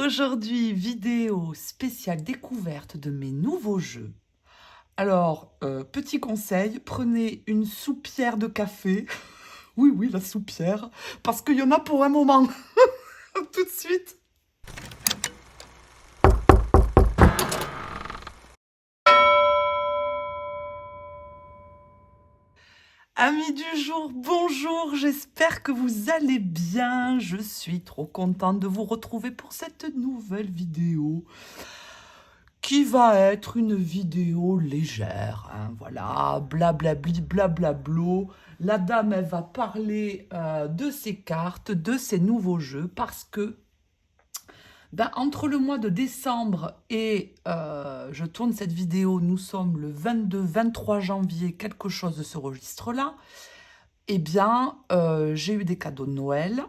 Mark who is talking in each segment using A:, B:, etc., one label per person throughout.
A: Aujourd'hui, vidéo spéciale découverte de mes nouveaux jeux. Alors, petit conseil, prenez une soupière de café. Oui, oui, la soupière, parce qu'il y en a pour un moment. Tout de suite. Amis du jour, bonjour, j'espère que vous allez bien. Je suis trop contente de vous retrouver pour cette nouvelle vidéo qui va être une vidéo légère, hein, voilà, blablabli, blablablo. La dame, elle va parler de ses cartes, de ses nouveaux jeux, parce que entre le mois de décembre et je tourne cette vidéo, nous sommes le 22-23 janvier, quelque chose de ce registre-là, eh bien, j'ai eu des cadeaux de Noël.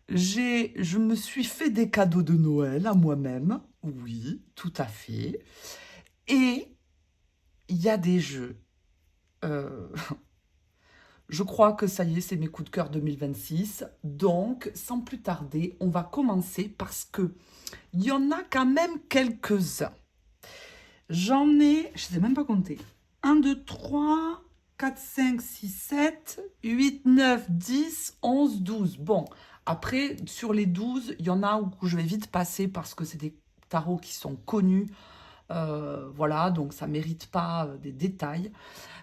A: Je me suis fait des cadeaux de Noël à moi-même, oui, tout à fait. Et il y a des jeux. euh, je crois que ça y est, c'est mes coups de cœur 2026. Donc, sans plus tarder, on va commencer parce que il y en a quand même quelques-uns. J'en ai, je ne sais même pas compter. 1, 2, 3, 4, 5, 6, 7, 8, 9, 10, 11, 12. Bon, après, sur les 12, il y en a où je vais vite passer parce que c'est des tarots qui sont connus. Voilà, donc ça ne mérite pas des détails.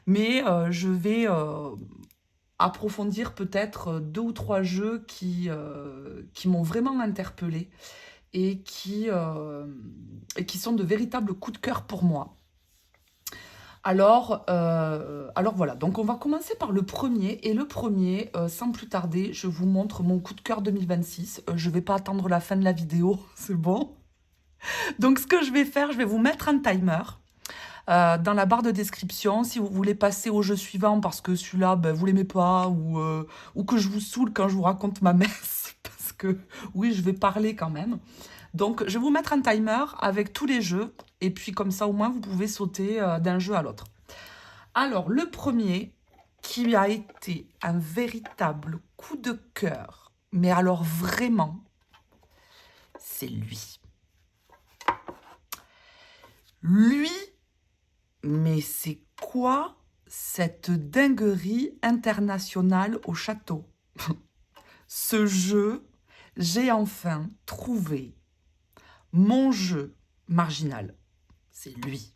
A: Mais je vais approfondir peut-être 2 ou 3 jeux qui m'ont vraiment interpellée et qui sont de véritables coups de cœur pour moi. Alors voilà, donc on va commencer par le premier. Et le premier, sans plus tarder, je vous montre mon coup de cœur 2026. Je ne vais pas attendre la fin de la vidéo, c'est bon. Donc ce que je vais faire, je vais vous mettre un timer dans la barre de description. Si vous voulez passer au jeu suivant parce que celui-là, vous l'aimez pas ou que je vous saoule quand je vous raconte ma messe. Parce que oui, je vais parler quand même. Donc, je vais vous mettre un timer avec tous les jeux. Et puis, comme ça, au moins, vous pouvez sauter d'un jeu à l'autre. Alors, le premier, qui a été un véritable coup de cœur, mais alors vraiment, c'est lui. Lui, mais c'est quoi cette dinguerie internationale au château? Ce jeu, j'ai enfin trouvé mon jeu marginal. C'est lui.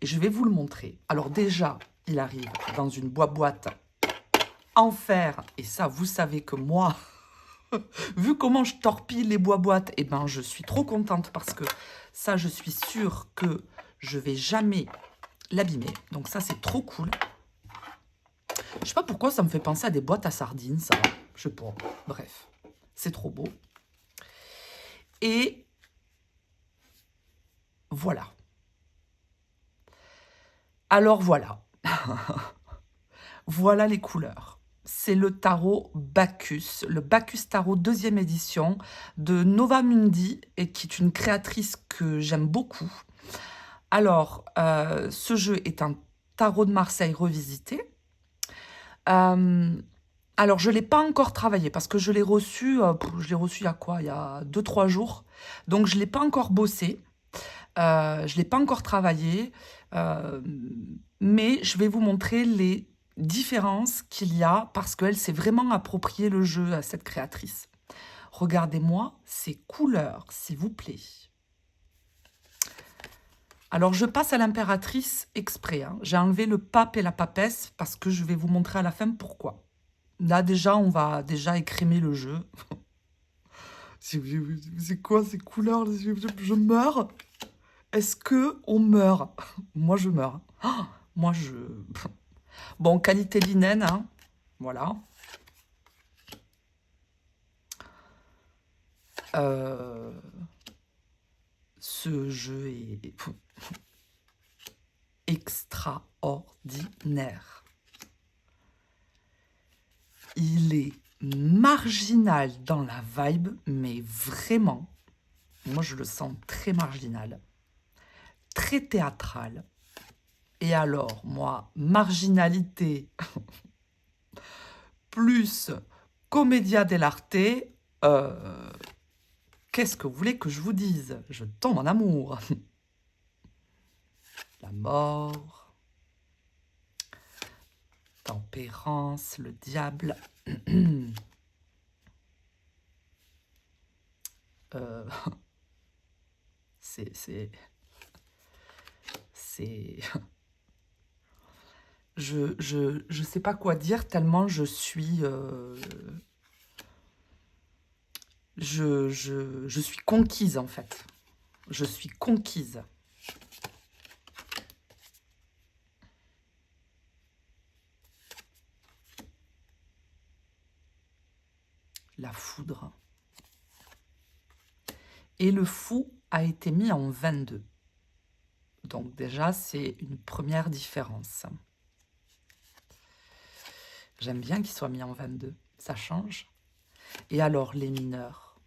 A: Et je vais vous le montrer. Alors déjà, il arrive dans une boîte en fer. Et ça, vous savez que moi, vu comment je torpille les boîtes, eh ben, je suis trop contente parce que ça, je suis sûre que je vais jamais l'abîmer. Donc ça, c'est trop cool. Je sais pas pourquoi ça me fait penser à des boîtes à sardines, ça. Je sais pas. Bref, c'est trop beau. Et voilà. Alors voilà. Voilà les couleurs. C'est le tarot Bacchus, le Bacchus Tarot 2e édition de Nova Mundi, et qui est une créatrice que j'aime beaucoup. Alors, ce jeu est un tarot de Marseille revisité. Alors, je ne l'ai pas encore travaillé parce que je l'ai reçu il y a quoi? Il y a 2-3 jours. Donc, je ne l'ai pas encore bossé. Je ne l'ai pas encore travaillé. Mais je vais vous montrer les différences qu'il y a parce qu'elle s'est vraiment approprié le jeu à cette créatrice. Regardez-moi ces couleurs, s'il vous plaît. Alors, je passe à l'impératrice exprès. Hein. J'ai enlevé le pape et la papesse parce que je vais vous montrer à la fin pourquoi. Là, déjà, on va déjà écrémer le jeu. C'est quoi ces couleurs? Je meurs. Est-ce que on meurt? Moi, je meurs. Oh, moi, je... Bon, qualité linen, hein. Voilà. Ce jeu est extraordinaire. Il est marginal dans la vibe, mais vraiment, moi je le sens très marginal, très théâtral. Et alors, moi, marginalité plus commedia dell'arte, Qu'est-ce que vous voulez que je vous dise? Je tombe en amour. La mort, tempérance, le diable. Euh, c'est... Je sais pas quoi dire tellement je suis... je suis conquise, en fait. Je suis conquise. La foudre. Et le fou a été mis en 22. Donc déjà, c'est une première différence. J'aime bien qu'il soit mis en 22. Ça change. Et alors, les mineurs.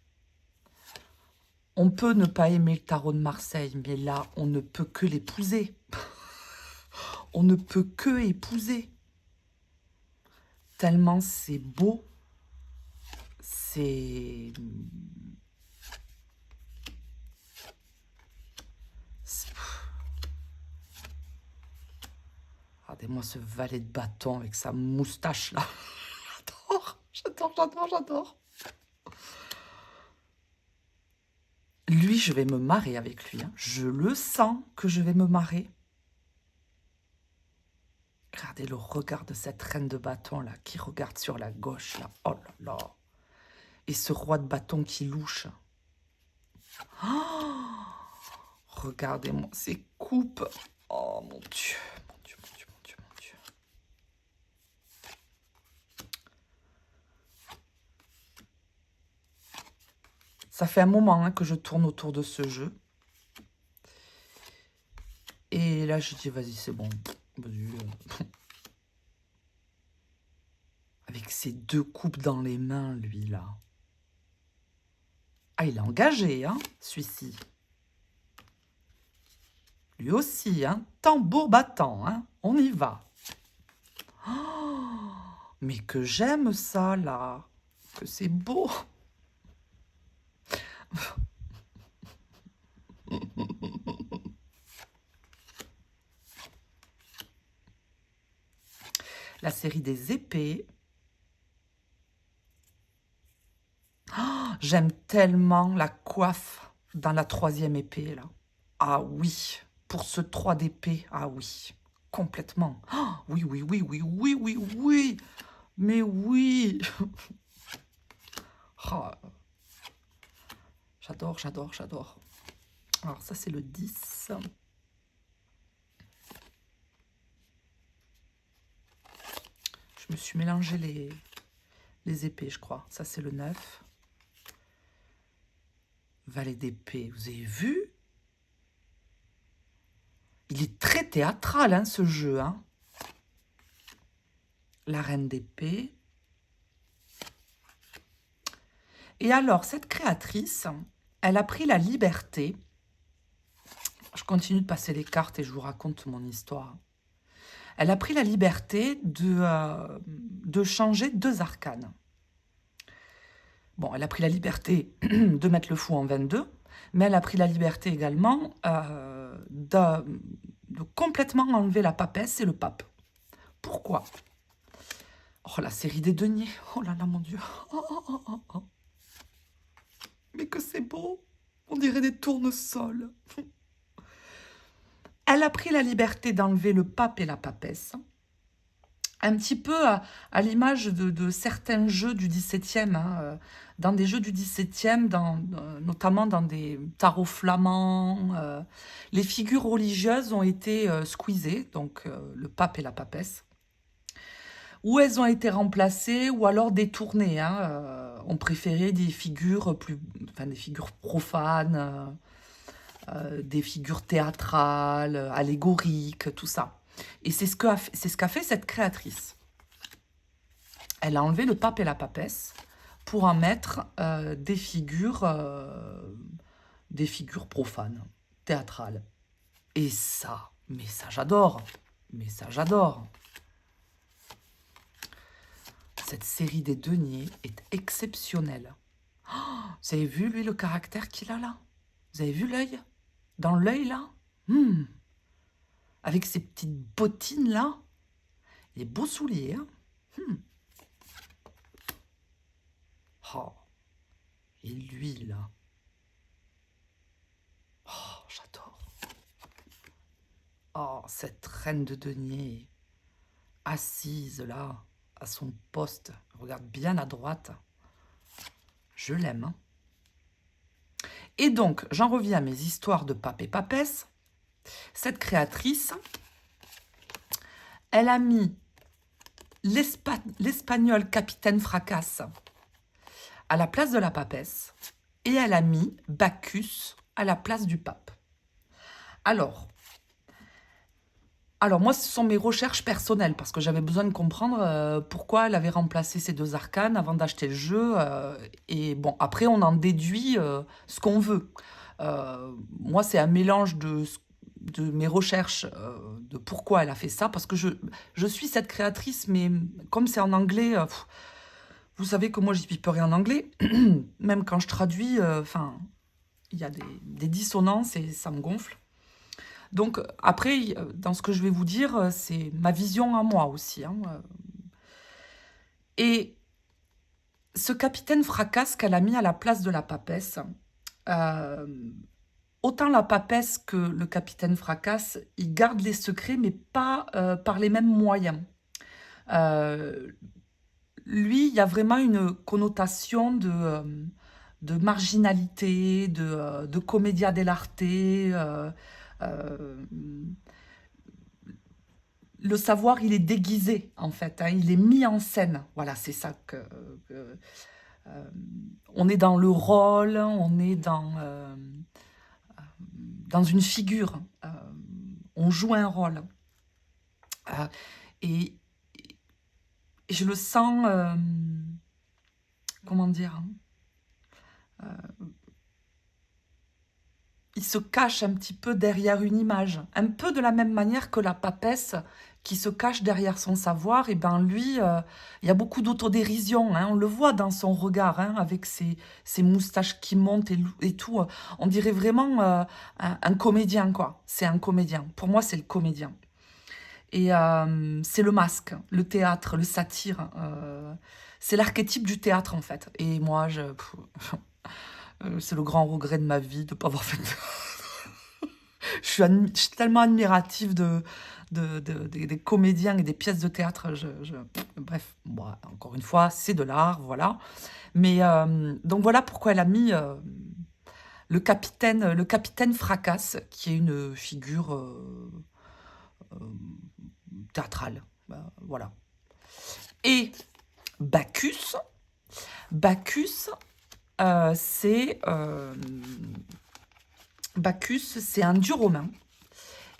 A: On peut ne pas aimer le tarot de Marseille, mais là, on ne peut que l'épouser. On ne peut que épouser. Tellement c'est beau. C'est... Regardez-moi ce valet de bâton avec sa moustache là. J'adore, j'adore, j'adore, j'adore. Lui, je vais me marrer avec lui. Hein. Je le sens que je vais me marrer. Regardez le regard de cette reine de bâton là, qui regarde sur la gauche là. Oh là là. Et ce roi de bâton qui louche. Oh, regardez-moi ces coupes. Oh mon Dieu, mon Dieu, mon Dieu, mon Dieu, mon Dieu. Ça fait un moment hein, que je tourne autour de ce jeu. Et là, je dis, vas-y, c'est bon. Vas-y. Avec ses deux coupes dans les mains, lui, là. Ah, il est engagé, hein, celui-ci. Lui aussi, hein. Tambour battant, hein. On y va. Oh, mais que j'aime ça, là. Que c'est beau. La série des épées. Oh, j'aime tellement la coiffe dans la troisième épée, là. Ah oui, pour ce 3 d'épée, ah oui, complètement. Oh, oui, oui, oui, oui, oui, oui, oui, mais oui. Oh, j'adore, j'adore, j'adore. Alors ça, c'est le 10. Je me suis mélangé les épées, je crois. Ça, c'est le 9. Valet d'épée, vous avez vu? Il est très théâtral, hein, ce jeu. Hein. La reine d'épée. Et alors, cette créatrice, elle a pris la liberté. Je continue de passer les cartes et je vous raconte mon histoire. Elle a pris la liberté de changer 2 arcanes. Bon, elle a pris la liberté de mettre le fou en 22, mais elle a pris la liberté également de complètement enlever la papesse et le pape. Pourquoi? Oh, la série des deniers. Oh là là, mon Dieu. Oh, oh, oh, oh, oh. Mais que c'est beau. On dirait des tournesols. Elle a pris la liberté d'enlever le pape et la papesse. Un petit peu à l'image de certains jeux du XVIIe, hein, dans des jeux du XVIIe, notamment dans des tarots flamands. Les figures religieuses ont été squeezées, donc le pape et la papesse. Ou elles ont été remplacées, ou alors détournées. Hein, on préférait des figures des figures profanes, des figures théâtrales, allégoriques, tout ça. Et c'est ce qu'a fait cette créatrice. Elle a enlevé le pape et la papesse pour en mettre des figures profanes, théâtrales. Et ça, mais ça j'adore. Mais ça j'adore. Cette série des deniers est exceptionnelle. Vous avez vu, lui, le caractère qu'il a là? Vous avez vu l'œil? Dans l'œil, là? Hmm. Avec ses petites bottines, là? Les beaux souliers, hein? Hmm. Oh. Et lui, là? Oh, j'adore. Oh, cette reine de denier, assise, là, à son poste. Regarde bien à droite. Je l'aime, hein? Et donc, j'en reviens à mes histoires de pape et papesse. Cette créatrice, elle a mis l'espagnol capitaine Fracasse à la place de la papesse et elle a mis Bacchus à la place du pape. Alors moi, ce sont mes recherches personnelles parce que j'avais besoin de comprendre pourquoi elle avait remplacé ces deux arcanes avant d'acheter le jeu. Et bon, après, on en déduit ce qu'on veut. Moi, c'est un mélange de mes recherches, de pourquoi elle a fait ça, parce que je suis cette créatrice, mais comme c'est en anglais, vous savez que moi, j'y suis rien en anglais. Même quand je traduis, enfin, il y a des dissonances et ça me gonfle. Donc après, dans ce que je vais vous dire, c'est ma vision à moi aussi, hein. Et ce capitaine Fracasse qu'elle a mis à la place de la papesse, autant la papesse que le capitaine Fracasse, ils gardent les secrets, mais pas par les mêmes moyens. Lui, il y a vraiment une connotation de marginalité, de commedia dell'arte. Le savoir, il est déguisé, en fait, hein, il est mis en scène. Voilà, c'est ça que, on est dans le rôle, on est dans une figure, on joue un rôle. Et, et je le sens, comment dire, il se cache un petit peu derrière une image, un peu de la même manière que la papesse qui se cache derrière son savoir. Et ben lui, il y a beaucoup d'autodérision, hein, on le voit dans son regard, hein, avec ses moustaches qui montent et tout. On dirait vraiment un comédien, quoi. C'est un comédien. Pour moi, c'est le comédien. Et c'est le masque, le théâtre, le satire. C'est l'archétype du théâtre, en fait. Et moi, c'est le grand regret de ma vie de ne pas avoir fait de je suis tellement admirative des comédiens et des pièces de théâtre. Bref, bon, encore une fois, c'est de l'art, voilà. Mais donc voilà pourquoi elle a mis le capitaine Fracasse, qui est une figure théâtrale. Voilà. Et Bacchus, Bacchus, c'est Bacchus, c'est un dieu romain.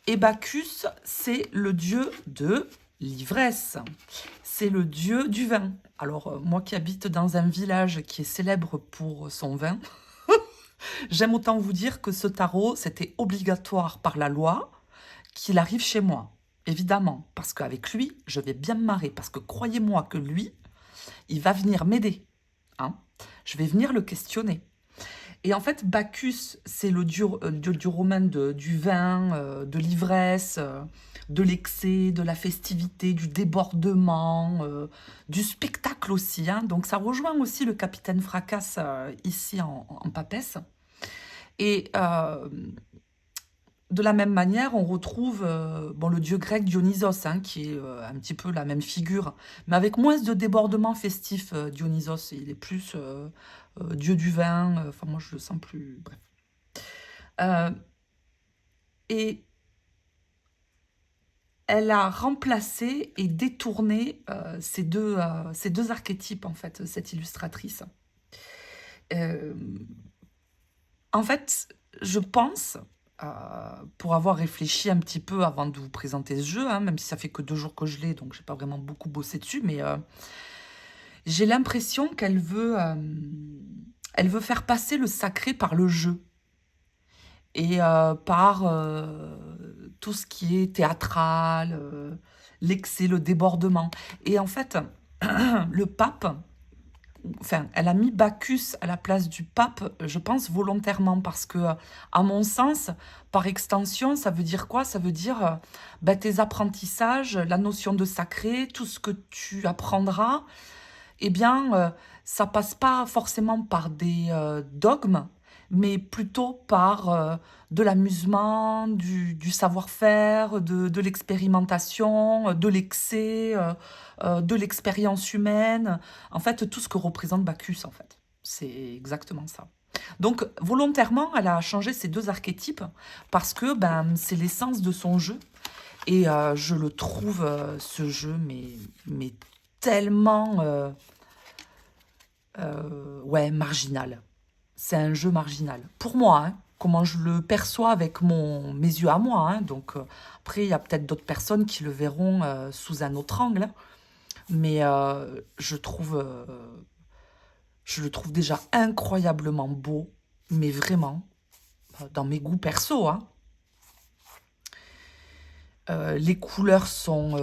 A: Et Bacchus, c'est le dieu de l'ivresse. C'est le dieu du vin. Alors, moi qui habite dans un village qui est célèbre pour son vin, j'aime autant vous dire que ce tarot, c'était obligatoire par la loi qu'il arrive chez moi. Évidemment, parce qu'avec lui, je vais bien me marrer. Parce que croyez-moi que lui, il va venir m'aider. Hein, je vais venir le questionner. Et en fait, Bacchus, c'est le dieu romain du vin, de l'ivresse, de l'excès, de la festivité, du débordement, du spectacle aussi, hein. Donc ça rejoint aussi le capitaine Fracasse ici en papesse. Et de la même manière, on retrouve bon, le dieu grec Dionysos, hein, qui est un petit peu la même figure, mais avec moins de débordement festif. Dionysos, il est plus dieu du vin. Enfin, moi, je le sens plus... Bref. Et elle a remplacé et détourné ces deux archétypes, en fait, cette illustratrice. En fait, je pense... pour avoir réfléchi un petit peu avant de vous présenter ce jeu, hein, même si ça fait que 2 jours que je l'ai, donc j'ai pas vraiment beaucoup bossé dessus, mais j'ai l'impression qu'elle veut, elle veut faire passer le sacré par le jeu et par tout ce qui est théâtral, l'excès, le débordement. Et en fait, le pape, enfin, elle a mis Bacchus à la place du pape, je pense volontairement, parce que, à mon sens, par extension, ça veut dire quoi? Ça veut dire ben, tes apprentissages, la notion de sacré, tout ce que tu apprendras, eh bien, ça passe pas forcément par des dogmes, mais plutôt par de l'amusement, du savoir-faire, de l'expérimentation, de l'excès, de l'expérience humaine. En fait, tout ce que représente Bacchus, en fait. C'est exactement ça. Donc, volontairement, elle a changé ces deux archétypes parce que ben, c'est l'essence de son jeu. Et je le trouve, ce jeu, mais tellement... ouais, marginal. C'est un jeu marginal. Pour moi, hein, comment je le perçois avec mes yeux à moi. Hein, donc, après, il y a peut-être d'autres personnes qui le verront sous un autre angle. Hein, mais je le trouve déjà incroyablement beau. Mais vraiment, dans mes goûts perso. Hein, les couleurs sont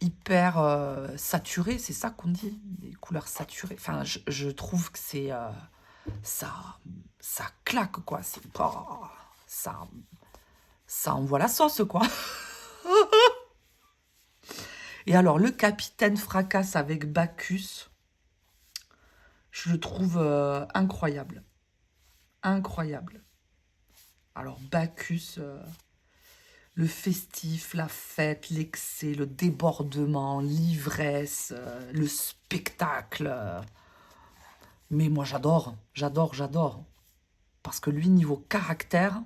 A: hyper saturées. C'est ça qu'on dit, des couleurs saturées. Enfin, je trouve que c'est... ça, ça claque, quoi. Ça envoie la sauce, quoi. Et alors, le capitaine fracasse avec Bacchus, je le trouve incroyable. Incroyable. Alors, Bacchus, le festif, la fête, l'excès, le débordement, l'ivresse, le spectacle. Mais moi, j'adore, j'adore, j'adore. Parce que lui, niveau caractère,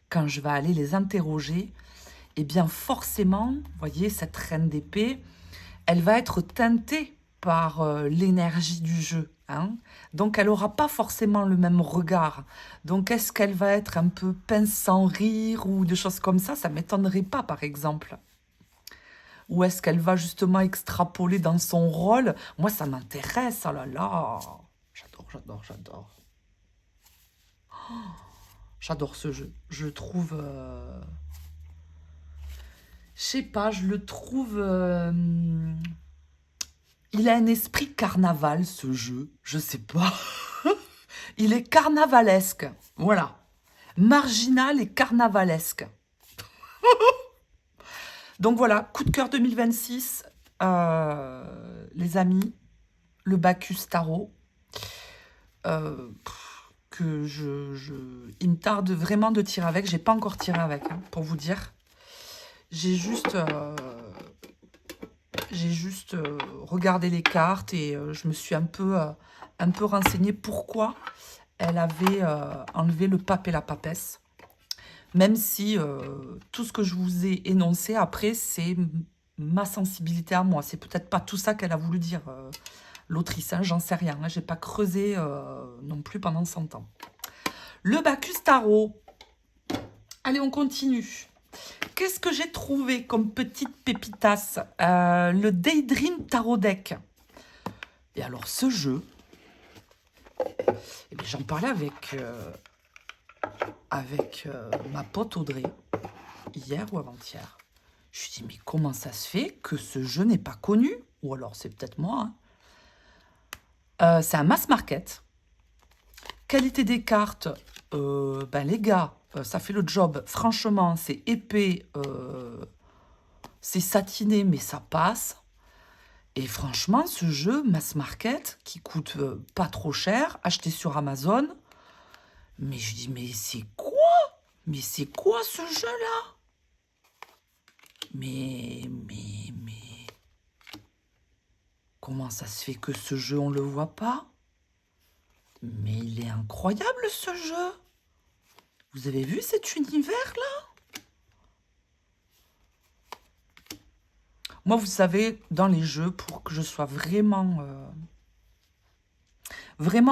A: quand je vais aller les interroger, eh bien forcément, vous voyez, cette reine d'épée, elle va être teintée par l'énergie du jeu. Hein, donc, elle n'aura pas forcément le même regard. Donc, est-ce qu'elle va être un peu pince sans rire ou des choses comme ça? Ça ne m'étonnerait pas, par exemple. Ou est-ce qu'elle va justement extrapoler dans son rôle? Moi, ça m'intéresse, oh là là. J'adore, j'adore, j'adore. J'adore ce jeu. Je le trouve... je sais pas, je le trouve... il a un esprit carnaval, ce jeu. Je sais pas. Il est carnavalesque. Voilà. Marginal et carnavalesque. Donc voilà, coup de cœur 2026. Les amis, le Bacchus Tarot. Que il me tarde vraiment de tirer avec. J'ai pas encore tiré avec, hein, pour vous dire. J'ai juste regardé les cartes et je me suis un peu renseignée pourquoi elle avait enlevé le pape et la papesse. Même si tout ce que je vous ai énoncé après, c'est ma sensibilité à moi. C'est peut-être pas tout ça qu'elle a voulu dire, l'autrice, hein, j'en sais rien. Hein, j'ai pas creusé non plus pendant 100 ans. Le Bacchus Tarot. Allez, on continue. Qu'est-ce que j'ai trouvé comme petite pépitasse? Le Daydream Tarot Deck. Et alors, ce jeu, eh j'en parlais avec ma pote Audrey, hier ou avant-hier. Je lui dis, mais comment ça se fait que ce jeu n'est pas connu? Ou alors, c'est peut-être moi. Hein. C'est un mass market. Qualité des cartes, ben les gars, ça fait le job. Franchement, c'est épais, c'est satiné, mais ça passe. Et franchement, ce jeu mass market, qui coûte pas trop cher, acheté sur Amazon, mais je dis, mais c'est quoi? Mais c'est quoi ce jeu-là? Mais... Comment ça se fait que ce jeu, on le voit pas? Mais il est incroyable, ce jeu! Vous avez vu cet univers-là? Moi, vous savez, dans les jeux, pour que je sois vraiment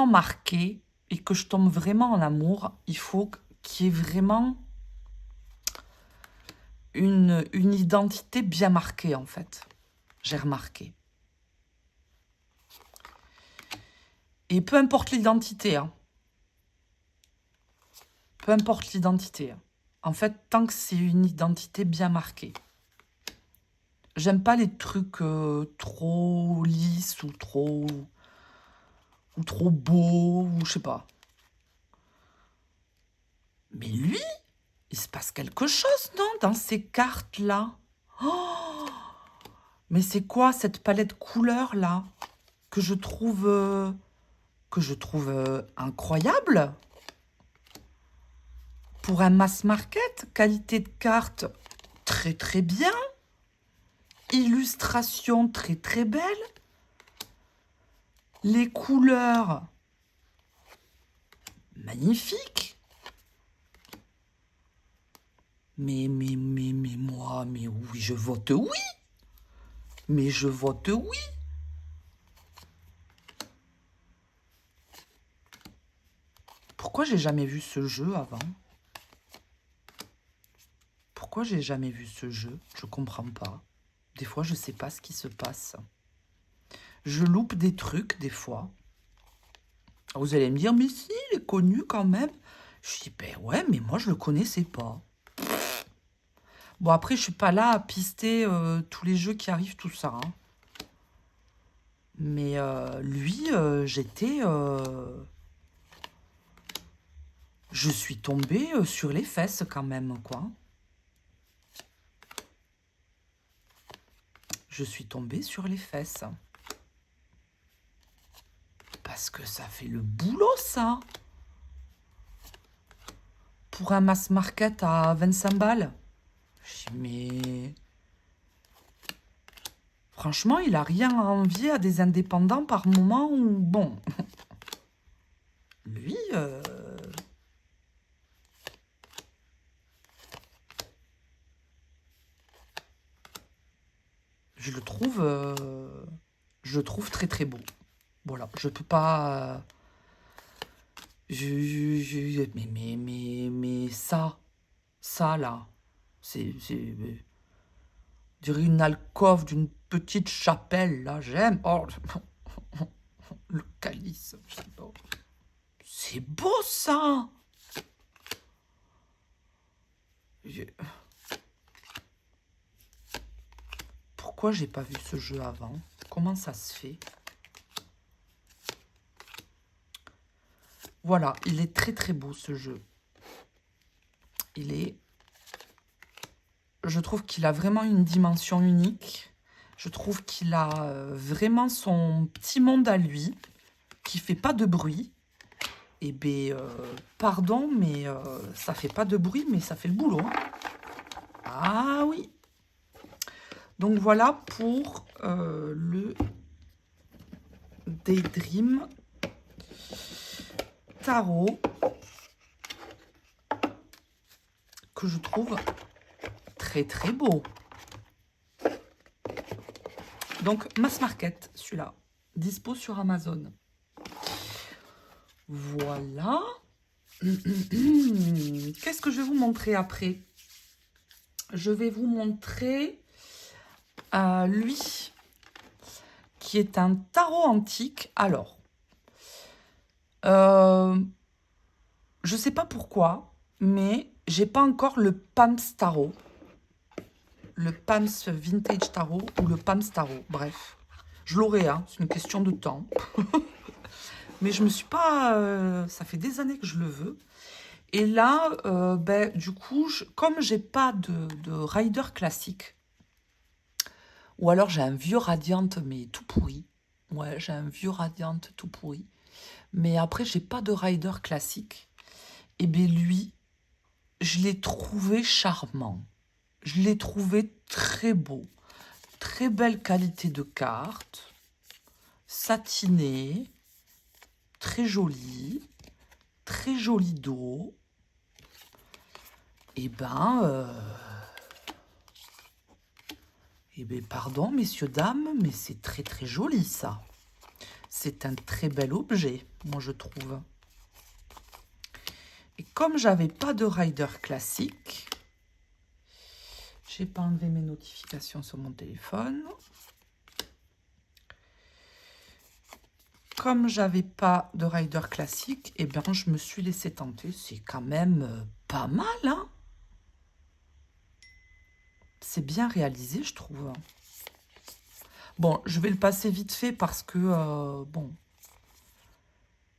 A: marquée et que je tombe vraiment en amour, il faut qu'il y ait vraiment une identité bien marquée, en fait. J'ai remarqué. Et peu importe l'identité, hein. Peu importe l'identité. Hein. En fait, tant que c'est une identité bien marquée. J'aime pas les trucs trop lisses ou trop... ou trop beau, ou je sais pas. Mais lui, il se passe quelque chose, non, dans ces cartes-là? Oh, mais c'est quoi cette palette couleurs-là que je trouve, incroyable pour un mass market? Qualité de carte très très bien. Illustration très très belle. Les couleurs magnifiques. Mais moi, mais oui, je vote oui. Mais je vote oui. Pourquoi j'ai jamais vu ce jeu avant? Pourquoi j'ai jamais vu ce jeu? Je comprends pas. Des fois, je sais pas ce qui se passe. Je loupe des trucs, des fois. Vous allez me dire, mais si, il est connu quand même. Je dis, ben ouais, mais moi, je le connaissais pas. Bon, après, je suis pas là à pister tous les jeux qui arrivent, tout ça. Hein. Mais lui, j'étais... je suis tombée sur les fesses quand même, quoi. Je suis tombée sur les fesses. Parce que ça fait le boulot, ça. Pour un mass market à 25 balles. Je dis, mais... Franchement, il a rien à envier à des indépendants par moment où... Bon. Lui... Je le trouve très très beau. Voilà, je peux pas... mais ça là, c'est je dirais une alcôve d'une petite chapelle, là, j'aime. Oh, le calice, j'adore. C'est beau, ça. Pourquoi j'ai pas vu ce jeu avant? Comment ça se fait? Voilà, il est très très beau, ce jeu. Je trouve qu'il a vraiment une dimension unique. Je trouve qu'il a vraiment son petit monde à lui, qui fait pas de bruit. Eh bien, pardon, mais ça fait pas de bruit, mais ça fait le boulot. Ah oui. Donc voilà pour le Daydream Tarot que je trouve très très beau. Donc Mass Market, celui-là, dispo sur Amazon. Voilà. Qu'est-ce que je vais vous montrer après? Je vais vous montrer lui, qui est un tarot antique. Alors, je sais pas pourquoi, mais j'ai pas encore le Pams Tarot. Le Pams Vintage Tarot ou le Pams Tarot. Bref, je l'aurai, hein, c'est une question de temps. Mais je me suis pas... ça fait des années que je le veux. Et là, du coup, comme j'ai pas de rider classique, ou alors j'ai un vieux Radiant, mais tout pourri. Ouais, j'ai un vieux Radiant tout pourri. Mais après, j'ai pas de rider classique. Et bien lui, je l'ai trouvé charmant. Je l'ai trouvé très beau. Très belle qualité de carte. Satiné. Très joli. Très joli dos. Eh ben, pardon, messieurs, dames, mais c'est très, très joli, ça. C'est un très bel objet, moi, je trouve. Et comme j'avais pas de rider classique, j'ai pas enlevé mes notifications sur mon téléphone. Comme j'avais pas de rider classique, eh bien, je me suis laissé tenter. C'est quand même pas mal, hein? C'est bien réalisé, je trouve. Bon, je vais le passer vite fait parce que, bon,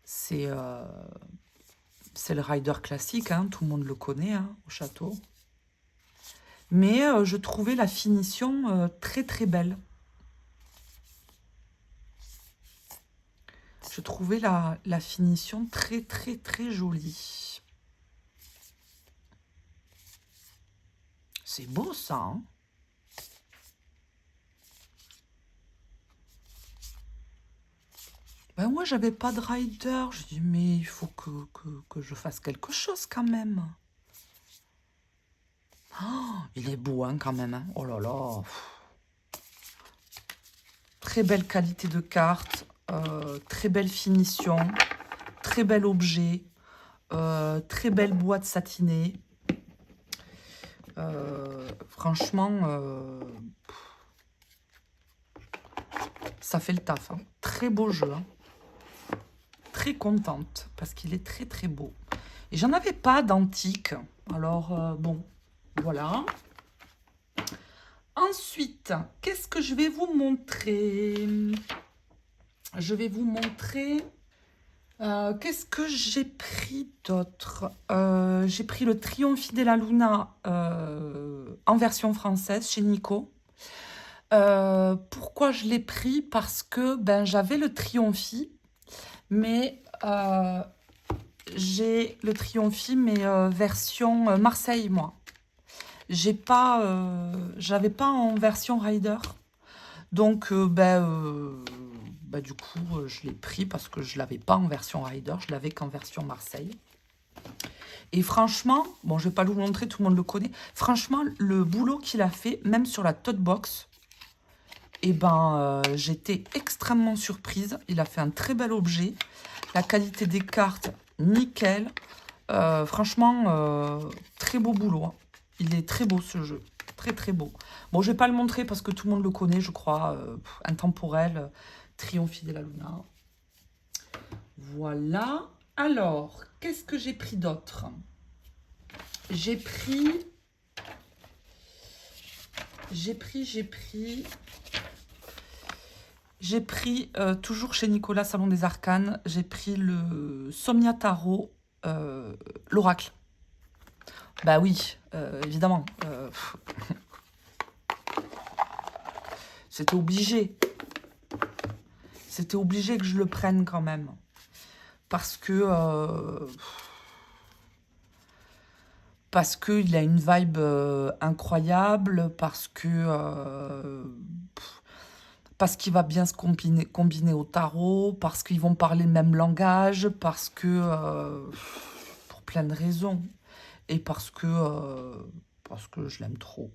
A: C'est le rider classique, hein, tout le monde le connaît hein, au château. Mais je trouvais la finition très très belle. Je trouvais la finition très très très jolie. C'est beau ça, hein? Ben moi, j'avais pas de rider. Je dis, mais il faut que je fasse quelque chose quand même. Oh, il est beau hein, quand même. Hein. Oh là là. Très belle qualité de carte. Très belle finition. Très bel objet. Très belle boîte satinée. Franchement, ça fait le taf. Hein. Très beau jeu. Hein. Très contente parce qu'il est très très beau. Et j'en avais pas d'antique. Alors, bon, voilà. Ensuite, qu'est-ce que je vais vous montrer? Je vais vous montrer... qu'est-ce que j'ai pris d'autre? J'ai pris le Triomphe della Luna en version française chez Nico. Pourquoi je l'ai pris? Parce que ben, j'avais le Triomphe, mais j'ai le Triomphe, mais version Marseille, moi. J'avais pas en version Rider. Donc, du coup, je l'ai pris parce que je ne l'avais pas en version Rider. Je l'avais qu'en version Marseille. Et franchement, bon, je ne vais pas vous montrer, tout le monde le connaît. Franchement, le boulot qu'il a fait, même sur la tote box, eh ben, j'étais extrêmement surprise. Il a fait un très bel objet. La qualité des cartes, nickel. Franchement, très beau boulot. Hein. Il est très beau ce jeu. Très très beau. Bon, je vais pas le montrer parce que tout le monde le connaît, je crois. Intemporel, Triomphe della Luna. Voilà. Alors, qu'est-ce que j'ai pris d'autre? J'ai pris toujours chez Nicolas Salon des Arcanes, j'ai pris le Somnia Tarot, l'Oracle. Bah oui, évidemment. C'était obligé. C'était obligé que je le prenne quand même. Parce que il a une vibe incroyable, parce qu'il va bien se combiner au tarot, parce qu'ils vont parler le même langage, parce que pour plein de raisons, et parce que je l'aime trop.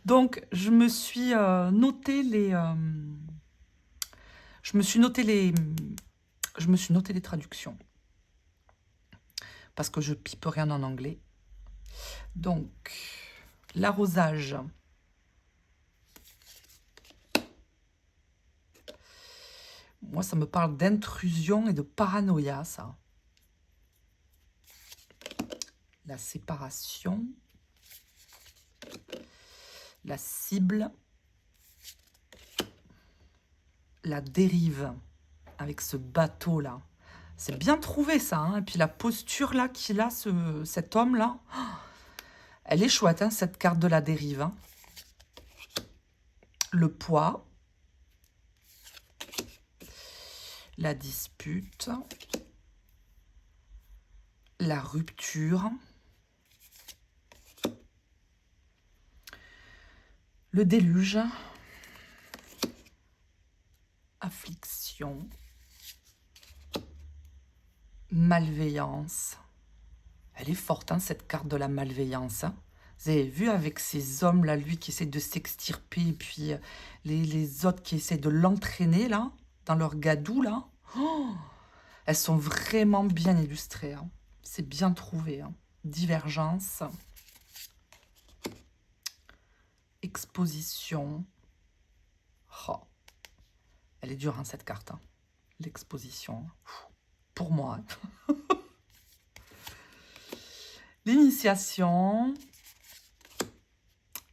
A: Donc je me suis noté les traductions parce que je pipe rien en anglais. Donc l'arrosage. Moi, ça me parle d'intrusion et de paranoïa, ça. La séparation. La cible. La dérive. Avec ce bateau-là. C'est bien trouvé, ça. Hein. Et puis la posture, là, qu'il a, cet homme-là. Elle est chouette, hein, cette carte de la dérive. Hein. Le poids. La dispute. La rupture. Le déluge. Affliction. Malveillance. Elle est forte, hein, cette carte de la malveillance. Hein. Vous avez vu avec ces hommes-là, lui qui essaie de s'extirper, et puis les autres qui essaient de l'entraîner, là, dans leur gadou, là. Oh, elles sont vraiment bien illustrées. Hein. C'est bien trouvé. Hein. Divergence. Exposition. Oh. Elle est dure, hein, cette carte. Hein. L'exposition. Pour moi. L'initiation,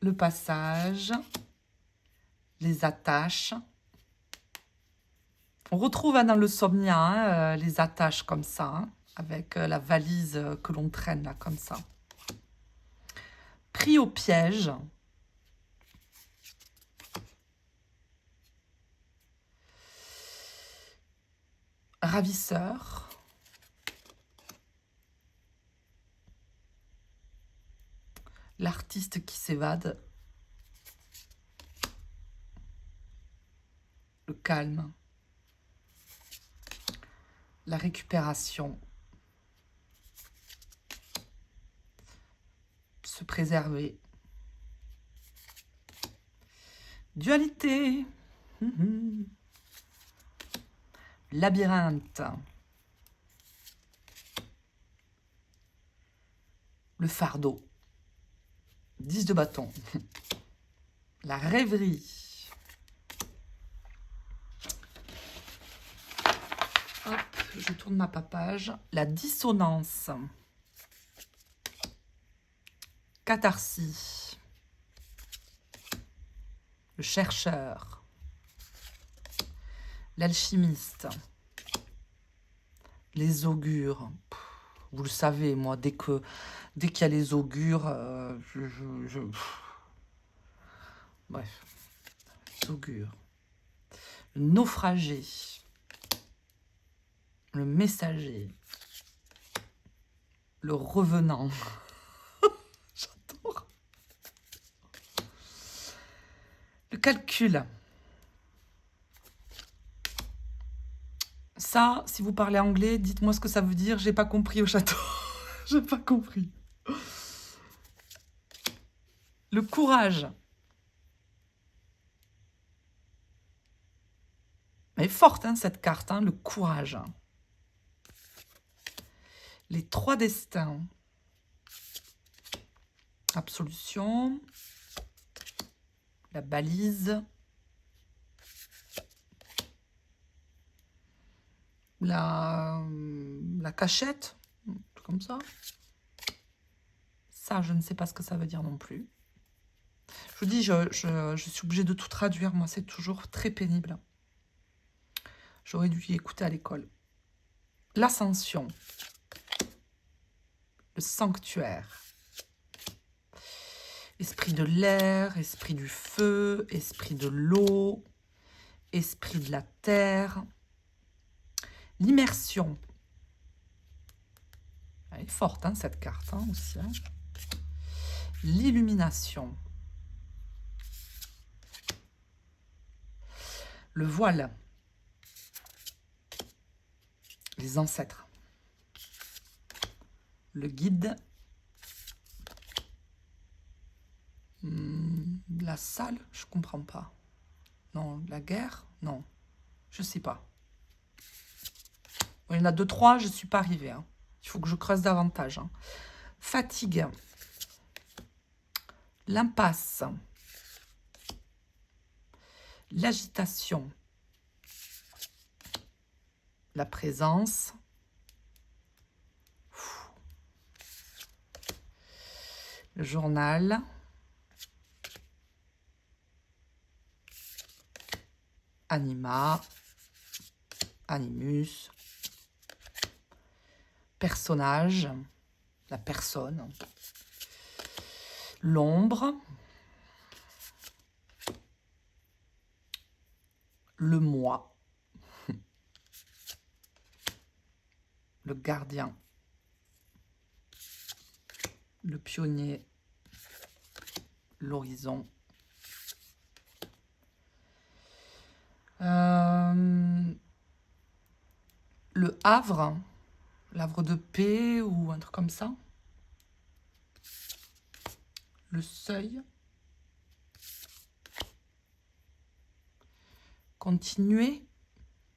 A: le passage, les attaches. On retrouve hein, dans le Somnia hein, les attaches comme ça, hein, avec la valise que l'on traîne là, comme ça. Pris au piège. Ravisseur. L'artiste qui s'évade. Le calme. La récupération. Se préserver. Dualité. Labyrinthe. Le fardeau. 10 de bâton. La rêverie. Hop, je tourne ma papage. La dissonance. Catharsis. Le chercheur. L'alchimiste. Les augures. Vous le savez, moi, dès qu'il y a les augures, bref, les augures. Le naufragé. Le messager. Le revenant. J'adore. Le calcul. Ça, si vous parlez anglais, dites-moi ce que ça veut dire. J'ai pas compris au château. J'ai pas compris. Le courage. Elle est forte, hein, cette carte, hein, le courage. Les 3 destins. Absolution. La balise. La cachette. Comme ça. Ça, je ne sais pas ce que ça veut dire non plus. Je vous dis, je suis obligée de tout traduire. Moi, c'est toujours très pénible. J'aurais dû y écouter à l'école. L'ascension. Le sanctuaire. Esprit de l'air, esprit du feu, esprit de l'eau, esprit de la terre. L'immersion. Elle est forte, hein, cette carte, hein, aussi. Hein. L'illumination. Le voile. Les ancêtres. Le guide. La salle, je comprends pas. Non, la guerre, non. Je sais pas. Il y en a 2, 3, je suis pas arrivée. Hein. Il faut que je creuse davantage. Hein. Fatigue. L'impasse. L'agitation. La présence. Le journal. Anima. Animus. Personnage. La personne. L'ombre. Le moi. Le gardien. Le pionnier. L'horizon. Le havre. L'havre de paix ou un truc comme ça. Le seuil. Continuer,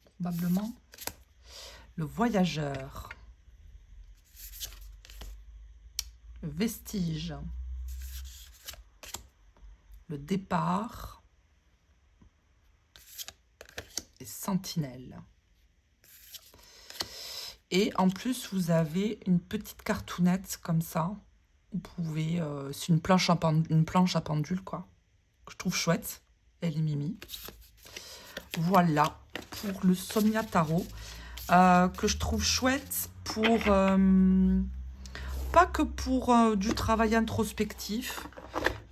A: probablement. Le voyageur. Le vestige. Le départ. Et sentinelle. Et en plus, vous avez une petite cartoonette comme ça. Vous pouvez... c'est une planche à pendule, quoi. Que je trouve chouette. Elle est mimi. Voilà. pour le Sonia Tarot, que je trouve chouette pour... pas que pour du travail introspectif,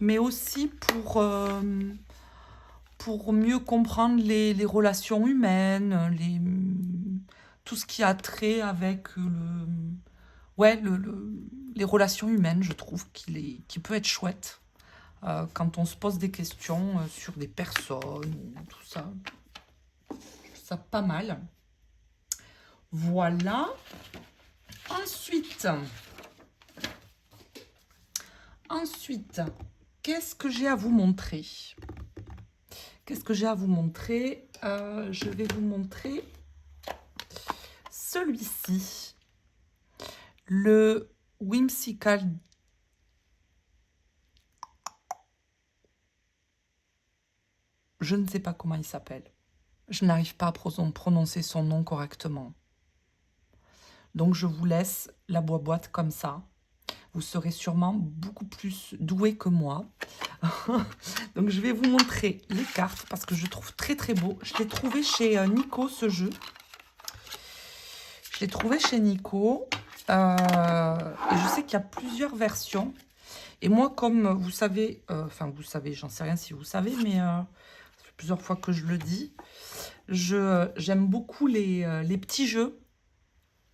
A: mais aussi pour mieux comprendre les relations humaines, tout ce qui a trait avec les relations humaines, je trouve qu'il peut être chouette quand on se pose des questions sur des personnes, tout ça. Je trouve ça pas mal. Voilà. Ensuite, qu'est-ce que j'ai à vous montrer? Qu'est-ce que j'ai à vous montrer? Je vais vous montrer celui-ci. Le Whimsical... Je ne sais pas comment il s'appelle. Je n'arrive pas à prononcer son nom correctement. Donc, je vous laisse la boîte comme ça. Vous serez sûrement beaucoup plus doué que moi. Donc, je vais vous montrer les cartes parce que je trouve très, très beau. Je l'ai trouvé chez Nico, ce jeu. Je l'ai trouvé chez Nico. Et je sais qu'il y a plusieurs versions. Et moi, comme vous savez, vous savez, j'en sais rien si vous savez, mais ça fait plusieurs fois que je le dis, j'aime beaucoup les petits jeux.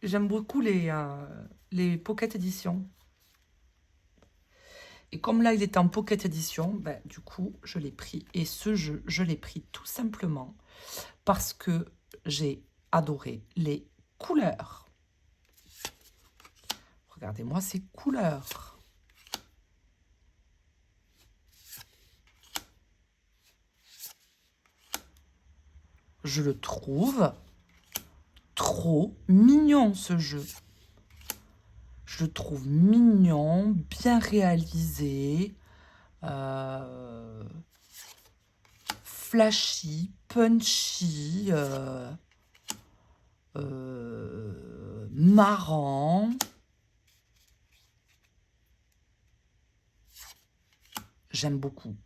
A: J'aime beaucoup les Pocket Edition. Et comme là, il est en Pocket Edition, ben, du coup, je l'ai pris. Et ce jeu, je l'ai pris tout simplement parce que j'ai adoré les couleurs. Regardez-moi ces couleurs. Je le trouve trop mignon, ce jeu. Je le trouve mignon, bien réalisé, flashy, punchy, marrant. J'aime beaucoup.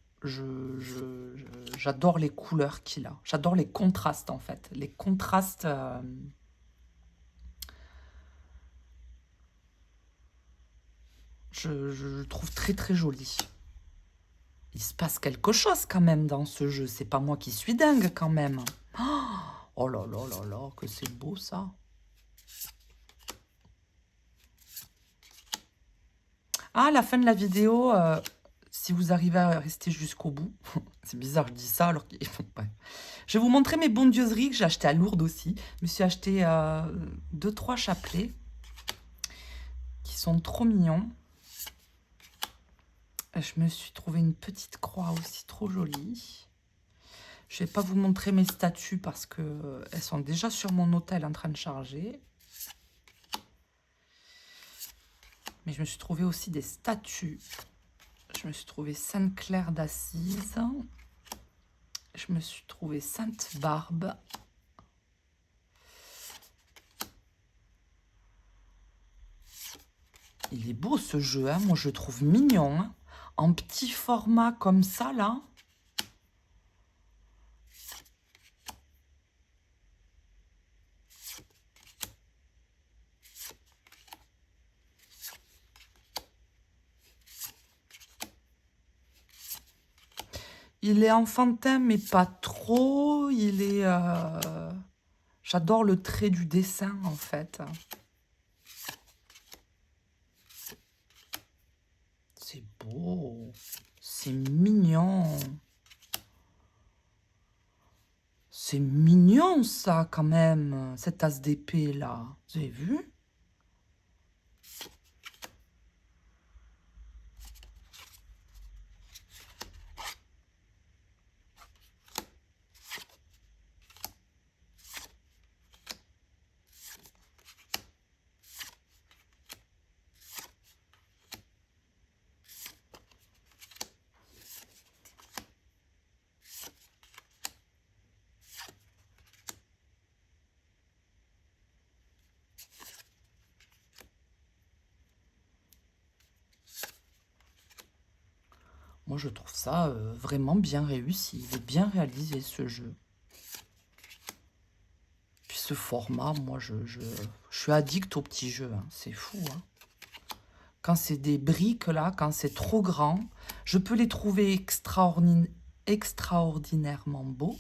A: J'adore les couleurs qu'il a. J'adore les contrastes, en fait. Les contrastes... je le trouve très, très joli. Il se passe quelque chose, quand même, dans ce jeu. C'est pas moi qui suis dingue, quand même. Oh là là là là, que c'est beau, ça. Ah, la fin de la vidéo... si vous arrivez à rester jusqu'au bout, c'est bizarre, je dis ça alors que... Ouais. Je vais vous montrer mes bondieuseries que j'ai achetées à Lourdes aussi. Je me suis acheté 2-3 chapelets qui sont trop mignons. Je me suis trouvé une petite croix aussi trop jolie. Je ne vais pas vous montrer mes statues parce qu'elles sont déjà sur mon hôtel en train de charger. Mais je me suis trouvé aussi des statues. Je me suis trouvé Sainte-Claire d'Assise. Je me suis trouvé Sainte-Barbe. Il est beau ce jeu, hein. Moi je le trouve mignon. Hein. En petit format comme ça, là. Il est enfantin, mais pas trop. Il est... J'adore le trait du dessin, en fait. C'est beau. C'est mignon. C'est mignon, ça, quand même. Cette tasse d'épée, là. Vous avez vu? Moi, je trouve ça vraiment bien réussi. Il est bien réalisé, ce jeu. ce format, moi, je suis addict aux petits jeux. Hein. C'est fou. Hein. Quand c'est des briques, là, quand c'est trop grand, je peux les trouver extraordinairement beaux,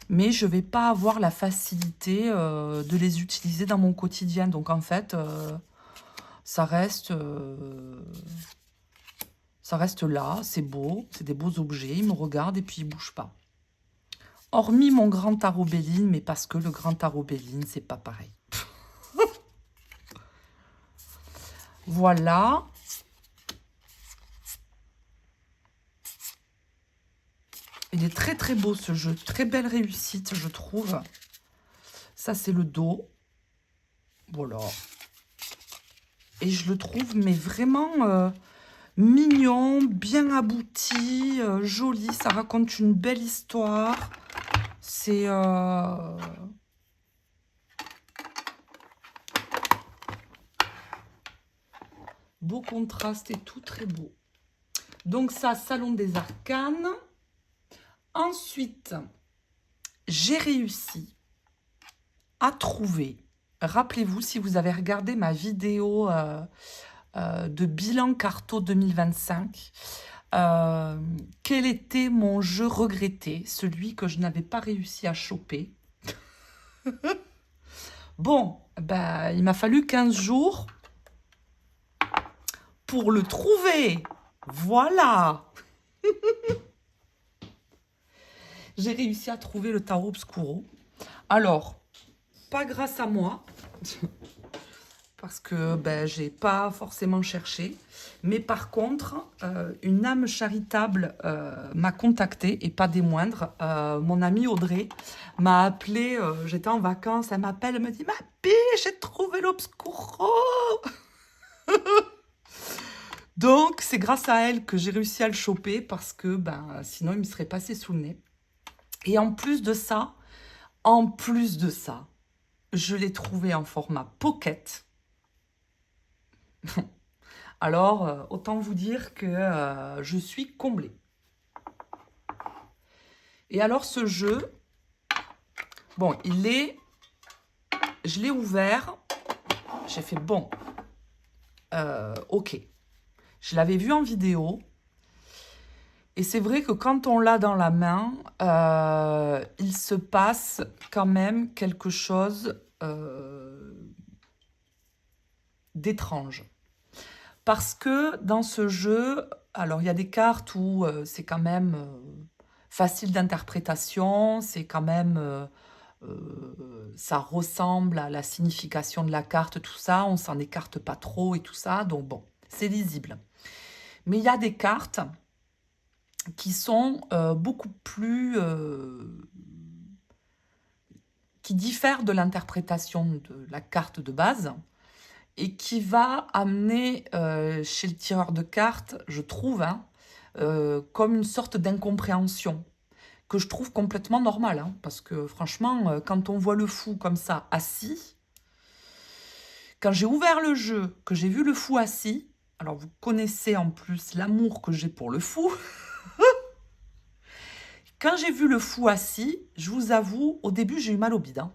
A: mais je ne vais pas avoir la facilité de les utiliser dans mon quotidien. Donc, en fait, ça reste là, c'est beau, c'est des beaux objets, ils me regardent et puis ils ne bougent pas. Hormis mon grand tarot Béline, mais parce que le grand tarot Béline, c'est pas pareil. Voilà. Il est très très beau ce jeu, très belle réussite je trouve. Ça c'est le dos. Voilà. Et je le trouve mais vraiment mignon, bien abouti, joli. Ça raconte une belle histoire. C'est... beau contraste et tout, très beau. Donc ça, Salon des Arcanes. Ensuite, j'ai réussi à trouver, rappelez-vous si vous avez regardé ma vidéo de bilan Carto 2025, quel était mon jeu regretté, celui que je n'avais pas réussi à choper. Bon, ben, il m'a fallu 15 jours pour le trouver. Voilà. J'ai réussi à trouver le Tarot Obscuro. Alors, pas grâce à moi, parce que ben, j'ai pas forcément cherché. Mais par contre, une âme charitable m'a contactée, et pas des moindres. Mon amie Audrey m'a appelé, j'étais en vacances, elle m'appelle, elle me dit « Ma biche, j'ai trouvé l'Obscuro !» Donc, c'est grâce à elle que j'ai réussi à le choper, parce que ben, sinon, il me serait passé sous le nez. Et en plus de ça, je l'ai trouvé en format pocket. Alors, autant vous dire que je suis comblée. Et alors, ce jeu, bon, je l'ai ouvert, j'ai fait bon, ok. Je l'avais vu en vidéo. Et c'est vrai que quand on l'a dans la main, il se passe quand même quelque chose d'étrange. Parce que dans ce jeu, alors il y a des cartes où c'est quand même facile d'interprétation, c'est quand même, ça ressemble à la signification de la carte, tout ça, on s'en écarte pas trop et tout ça, donc bon, c'est lisible. Mais il y a des cartes qui sont beaucoup plus... qui diffèrent de l'interprétation de la carte de base et qui va amener chez le tireur de cartes, je trouve, hein, comme une sorte d'incompréhension que je trouve complètement normale. Hein, parce que franchement, quand on voit le fou comme ça, assis, quand j'ai ouvert le jeu, que j'ai vu le fou assis, alors vous connaissez en plus l'amour que j'ai pour le fou. Quand j'ai vu le fou assis, je vous avoue, au début, j'ai eu mal au bide. Hein.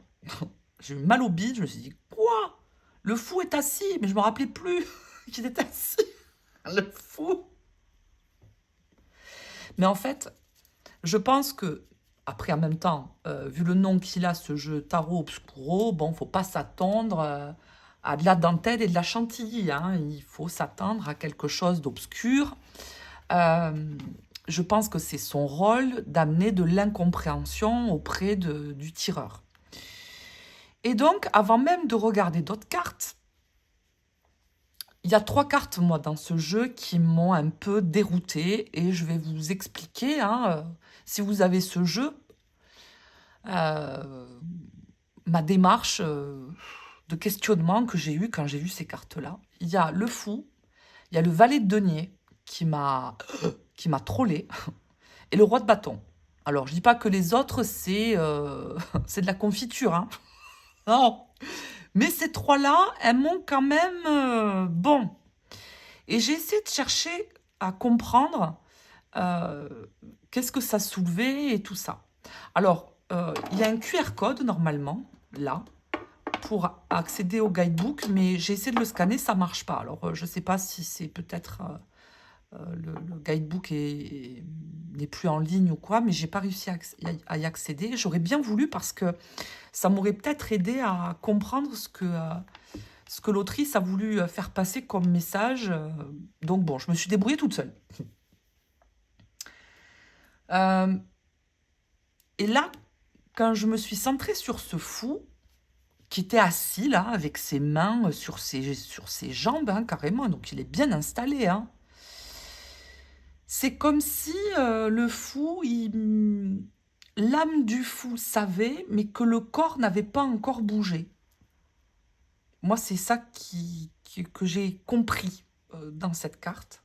A: J'ai eu mal au bide, je me suis dit, quoi? Le fou est assis, mais je ne me rappelais plus qu'il était assis. Le fou. Mais en fait, je pense que, après, en même temps, vu le nom qu'il a, ce jeu Tarot Obscuro, bon, il ne faut pas s'attendre à de la dentelle et de la chantilly. Hein. Il faut s'attendre à quelque chose d'obscur. Je pense que c'est son rôle d'amener de l'incompréhension auprès du tireur. Et donc, avant même de regarder d'autres cartes, il y a 3 cartes, moi, dans ce jeu qui m'ont un peu déroutée. Et je vais vous expliquer, hein, si vous avez ce jeu, ma démarche de questionnement que j'ai eue quand j'ai vu ces cartes-là. Il y a le fou, il y a le valet de denier qui m'a trollé, et le roi de bâton. Alors, je dis pas que les autres, c'est c'est de la confiture, hein. Non. Mais ces 3-là, elles m'ont quand même... bon. Et j'ai essayé de chercher à comprendre qu'est-ce que ça soulevait et tout ça. Alors, il y a un QR code, normalement. là, pour accéder au guidebook, mais j'ai essayé de le scanner, ça marche pas. Alors, je sais pas si c'est peut-être le guidebook n'est plus en ligne ou quoi, mais j'ai pas réussi à y accéder. J'aurais bien voulu parce que ça m'aurait peut-être aidé à comprendre ce que l'autrice a voulu faire passer comme message. Donc bon, je me suis débrouillée toute seule. Et là, quand je me suis centrée sur ce fou, qui était assis là, avec ses mains sur ses jambes, hein, carrément, donc il est bien installé, hein. C'est comme si le fou, l'âme du fou savait, mais que le corps n'avait pas encore bougé. Moi, c'est ça que j'ai compris dans cette carte.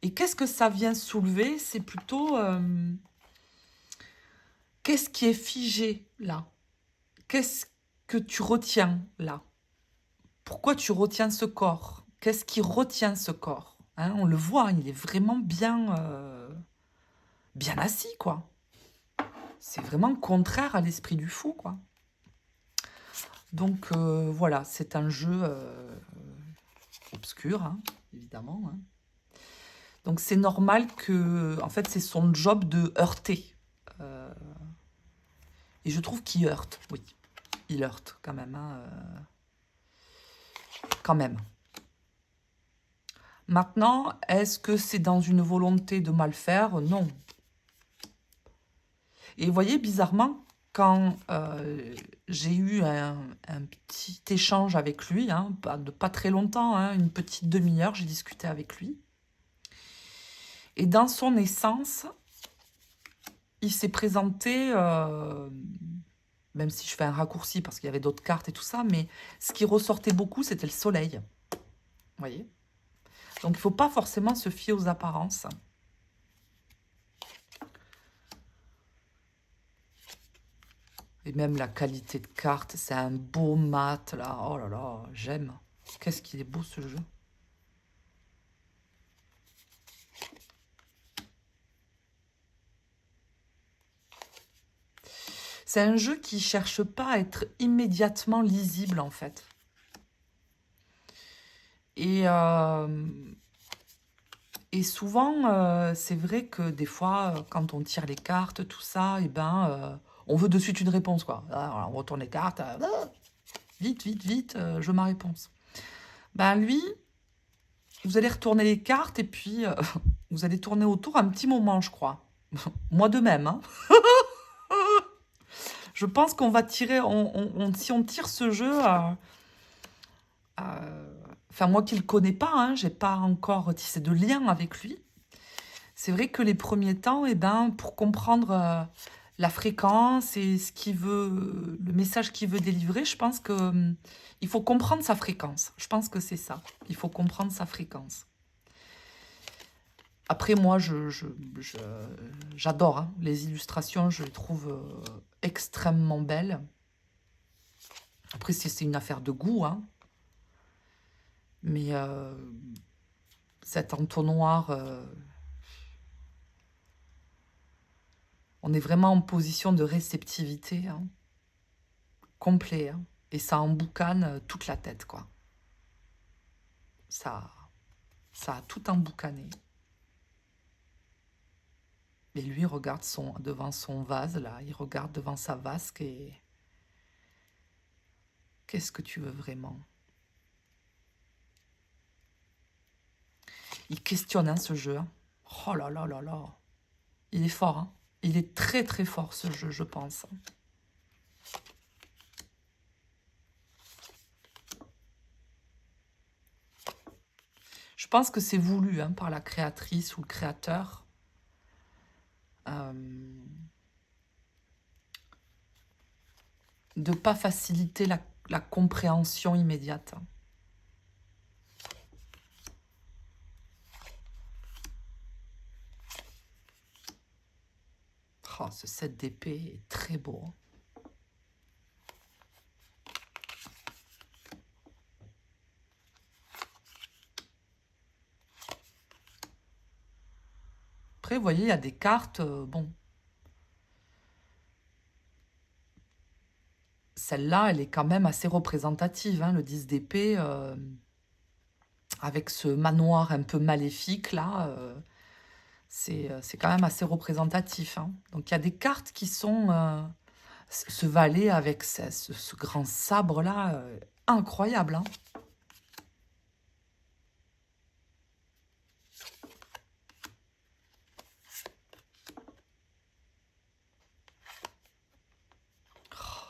A: Et qu'est-ce que ça vient soulever? C'est plutôt qu'est-ce qui est figé là? Qu'est-ce que tu retiens là? Pourquoi tu retiens ce corps? Qu'est-ce qui retient ce corps? Hein, on le voit, il est vraiment bien assis, quoi. C'est vraiment contraire à l'esprit du fou, quoi. Donc voilà, c'est un jeu obscur, hein, évidemment. Hein. Donc c'est normal que, en fait, c'est son job de heurter. Et je trouve qu'il heurte, oui. Il heurte quand même. Hein, quand même. Maintenant, est-ce que c'est dans une volonté de mal faire? Non. Et vous voyez, bizarrement, quand j'ai eu un petit échange avec lui, hein, pas très longtemps, hein, une petite demi-heure, j'ai discuté avec lui. Et dans son essence, il s'est présenté, même si je fais un raccourci parce qu'il y avait d'autres cartes et tout ça, mais ce qui ressortait beaucoup, c'était le soleil. Vous voyez? Donc, il ne faut pas forcément se fier aux apparences. Et même la qualité de carte, c'est un beau mat, là. Oh là là, j'aime. Qu'est-ce qu'il est beau, ce jeu. C'est un jeu qui ne cherche pas à être immédiatement lisible, en fait. Et souvent, c'est vrai que des fois, quand on tire les cartes, tout ça, et ben, on veut de suite une réponse, quoi. Alors, on retourne les cartes, vite, vite, vite, je veux ma réponse. Ben lui, vous allez retourner les cartes et puis vous allez tourner autour un petit moment, je crois. Moi de même, hein. Je pense qu'on va tirer, si on tire ce jeu, enfin moi qui le connais pas, hein, j'ai pas encore tissé de lien avec lui. C'est vrai que les premiers temps, eh ben, pour comprendre la fréquence et ce qu'il veut, le message qu'il veut délivrer, je pense que il faut comprendre sa fréquence. Je pense que c'est ça. Il faut comprendre sa fréquence. Après, moi, j'adore hein, les illustrations, je les trouve extrêmement belles. Après, c'est une affaire de goût, hein. Mais cet entonnoir, on est vraiment en position de réceptivité, hein, complet, hein, et ça emboucane toute la tête, quoi. Ça a tout emboucané. Et lui regarde devant son vase, là, il regarde devant sa vasque et... Qu'est-ce que tu veux vraiment? Il questionne hein, ce jeu. Hein. Oh là là là là. Il est fort. Hein. Il est très très fort ce jeu, je pense. Je pense que c'est voulu hein, par la créatrice ou le créateur. De ne pas faciliter la compréhension immédiate. Oh, ce 7 d'épée est très beau. Après, vous voyez, il y a des cartes, bon. celle-là, elle est quand même assez représentative, hein, le 10 d'épée, avec ce manoir un peu maléfique, là, c'est quand même assez représentatif, hein. Donc, il y a des cartes qui sont... ce valet avec ce grand sabre-là, incroyable, hein.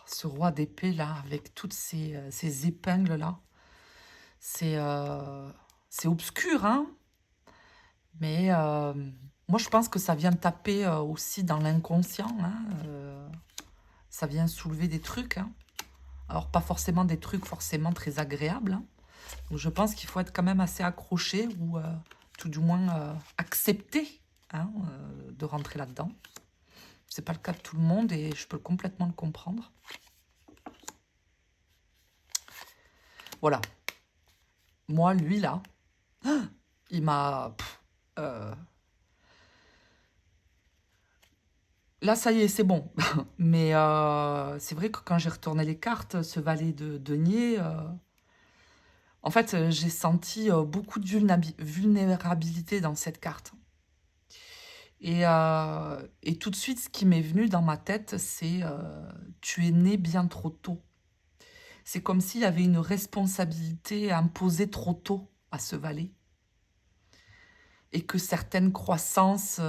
A: Ce roi d'épée, là, avec toutes ces épingles-là. C'est obscur, hein. Mais moi, je pense que ça vient taper aussi dans l'inconscient, hein. Ça vient soulever des trucs, hein. Alors, pas forcément des trucs forcément très agréables, hein. Donc, je pense qu'il faut être quand même assez accroché ou tout du moins accepter, hein, de rentrer là-dedans. C'est pas le cas de tout le monde et je peux complètement le comprendre. Voilà. Moi, lui, là, il m'a... Là, ça y est, c'est bon. Mais c'est vrai que quand j'ai retourné les cartes, ce valet de denier, en fait, j'ai senti beaucoup de vulnérabilité dans cette carte. Et tout de suite, ce qui m'est venu dans ma tête, c'est tu es né bien trop tôt. C'est comme s'il y avait une responsabilité imposée trop tôt à ce valet. Et que certaines croissances,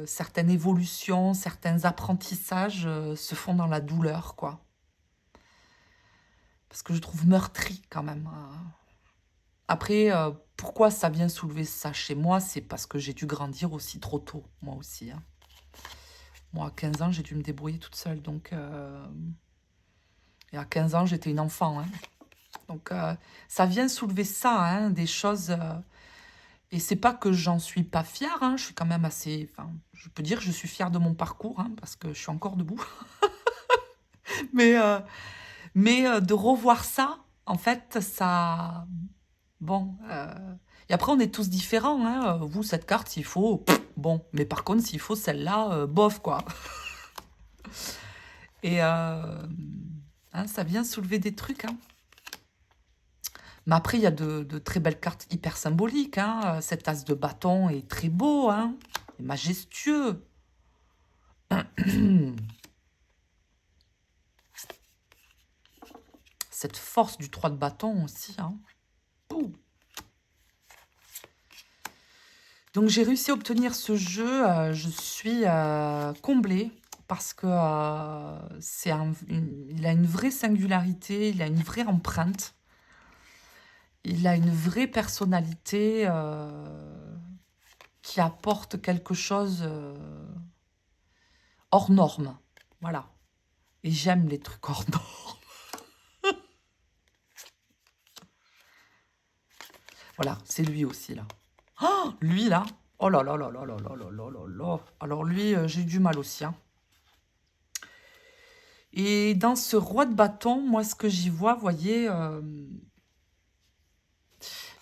A: certaines évolutions, certains apprentissages se font dans la douleur, quoi. Parce que je trouve meurtri, quand même. Après, pourquoi ça vient soulever ça chez moi? C'est parce que j'ai dû grandir aussi trop tôt, moi aussi, hein. Moi, à 15 ans, j'ai dû me débrouiller toute seule, donc... Et à 15 ans, j'étais une enfant, hein. Donc, ça vient soulever ça, hein, des choses... Et c'est pas que j'en suis pas fière, hein, je suis quand même assez... Enfin, je peux dire que je suis fière de mon parcours, hein, parce que je suis encore debout. mais de revoir ça, en fait, ça... Bon. Et après, on est tous différents, hein. Vous, cette carte, s'il faut... Bon. Mais par contre, s'il faut celle-là, bof, quoi. Et hein, ça vient soulever des trucs, hein. Mais après, il y a de très belles cartes hyper symboliques, hein. Cet as de bâton est très beau, hein. Il est majestueux. Cette force du 3 de bâton aussi, hein. Pouh. Donc, j'ai réussi à obtenir ce jeu. Je suis comblée parce que il a une vraie singularité, il a une vraie empreinte. Il a une vraie personnalité qui apporte quelque chose hors norme. Voilà. Et j'aime les trucs hors norme. Voilà, c'est lui aussi, là. Oh, lui, là. Oh là là là là là là là là là là. Alors lui, j'ai eu du mal aussi, hein. Et dans ce roi de bâton, moi, ce que j'y vois, vous voyez,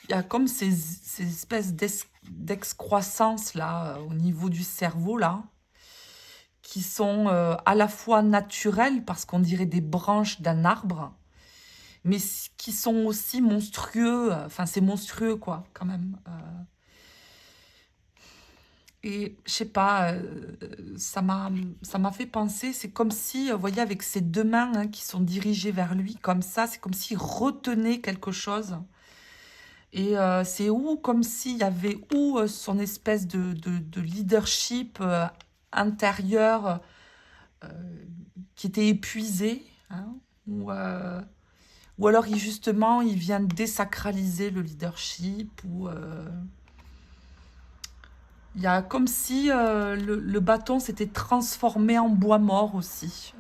A: il y a comme ces espèces d'excroissance, là, au niveau du cerveau, là, qui sont à la fois naturelles, parce qu'on dirait des branches d'un arbre, mais qui sont aussi monstrueux. Enfin, c'est monstrueux, quoi, quand même. Et je sais pas, ça m'a fait penser, c'est comme si, vous voyez, avec ses deux mains, hein, qui sont dirigées vers lui, comme ça, c'est comme s'il retenait quelque chose. Et c'est comme s'il y avait son espèce de leadership intérieur euh, qui était épuisé, hein, ou alors justement, il vient désacraliser le leadership, ou... il y a comme si le bâton s'était transformé en bois mort aussi.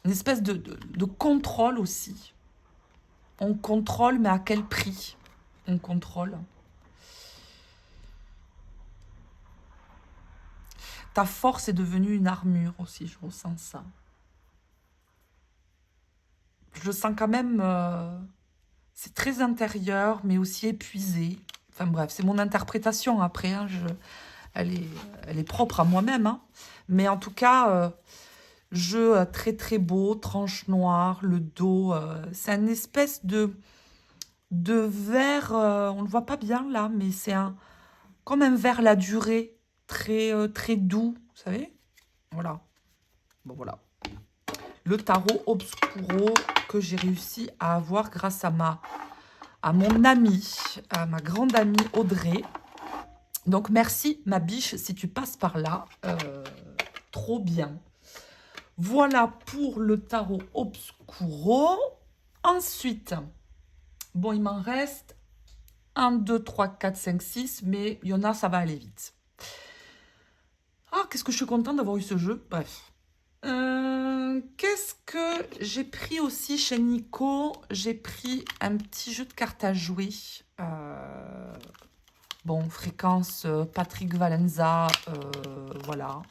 A: Une espèce de contrôle aussi. On contrôle, mais à quel prix on contrôle? Ta force est devenue une armure aussi, je ressens ça. Je le sens quand même... c'est très intérieur, mais aussi épuisé. Enfin bref, c'est mon interprétation après, hein, elle est propre à moi-même, hein. Mais en tout cas, Jeu très très beau, tranche noire, le dos. C'est une espèce de vert, on ne le voit pas bien là, mais c'est comme un vert la durée, très doux, vous savez? Voilà. Bon, voilà. Le tarot obscuro que j'ai réussi à avoir grâce à mon amie, à ma grande amie Audrey. Donc, merci, ma biche, si tu passes par là. Trop bien. Voilà pour le tarot obscuro. Ensuite, bon, il m'en reste 1, 2, 3, 4, 5, 6, mais il y en a, ça va aller vite. Ah, qu'est-ce que je suis contente d'avoir eu ce jeu. Bref. Qu'est-ce que j'ai pris aussi chez Nico? J'ai pris un petit jeu de cartes à jouer. Bon, fréquence Patrick Valenza, voilà.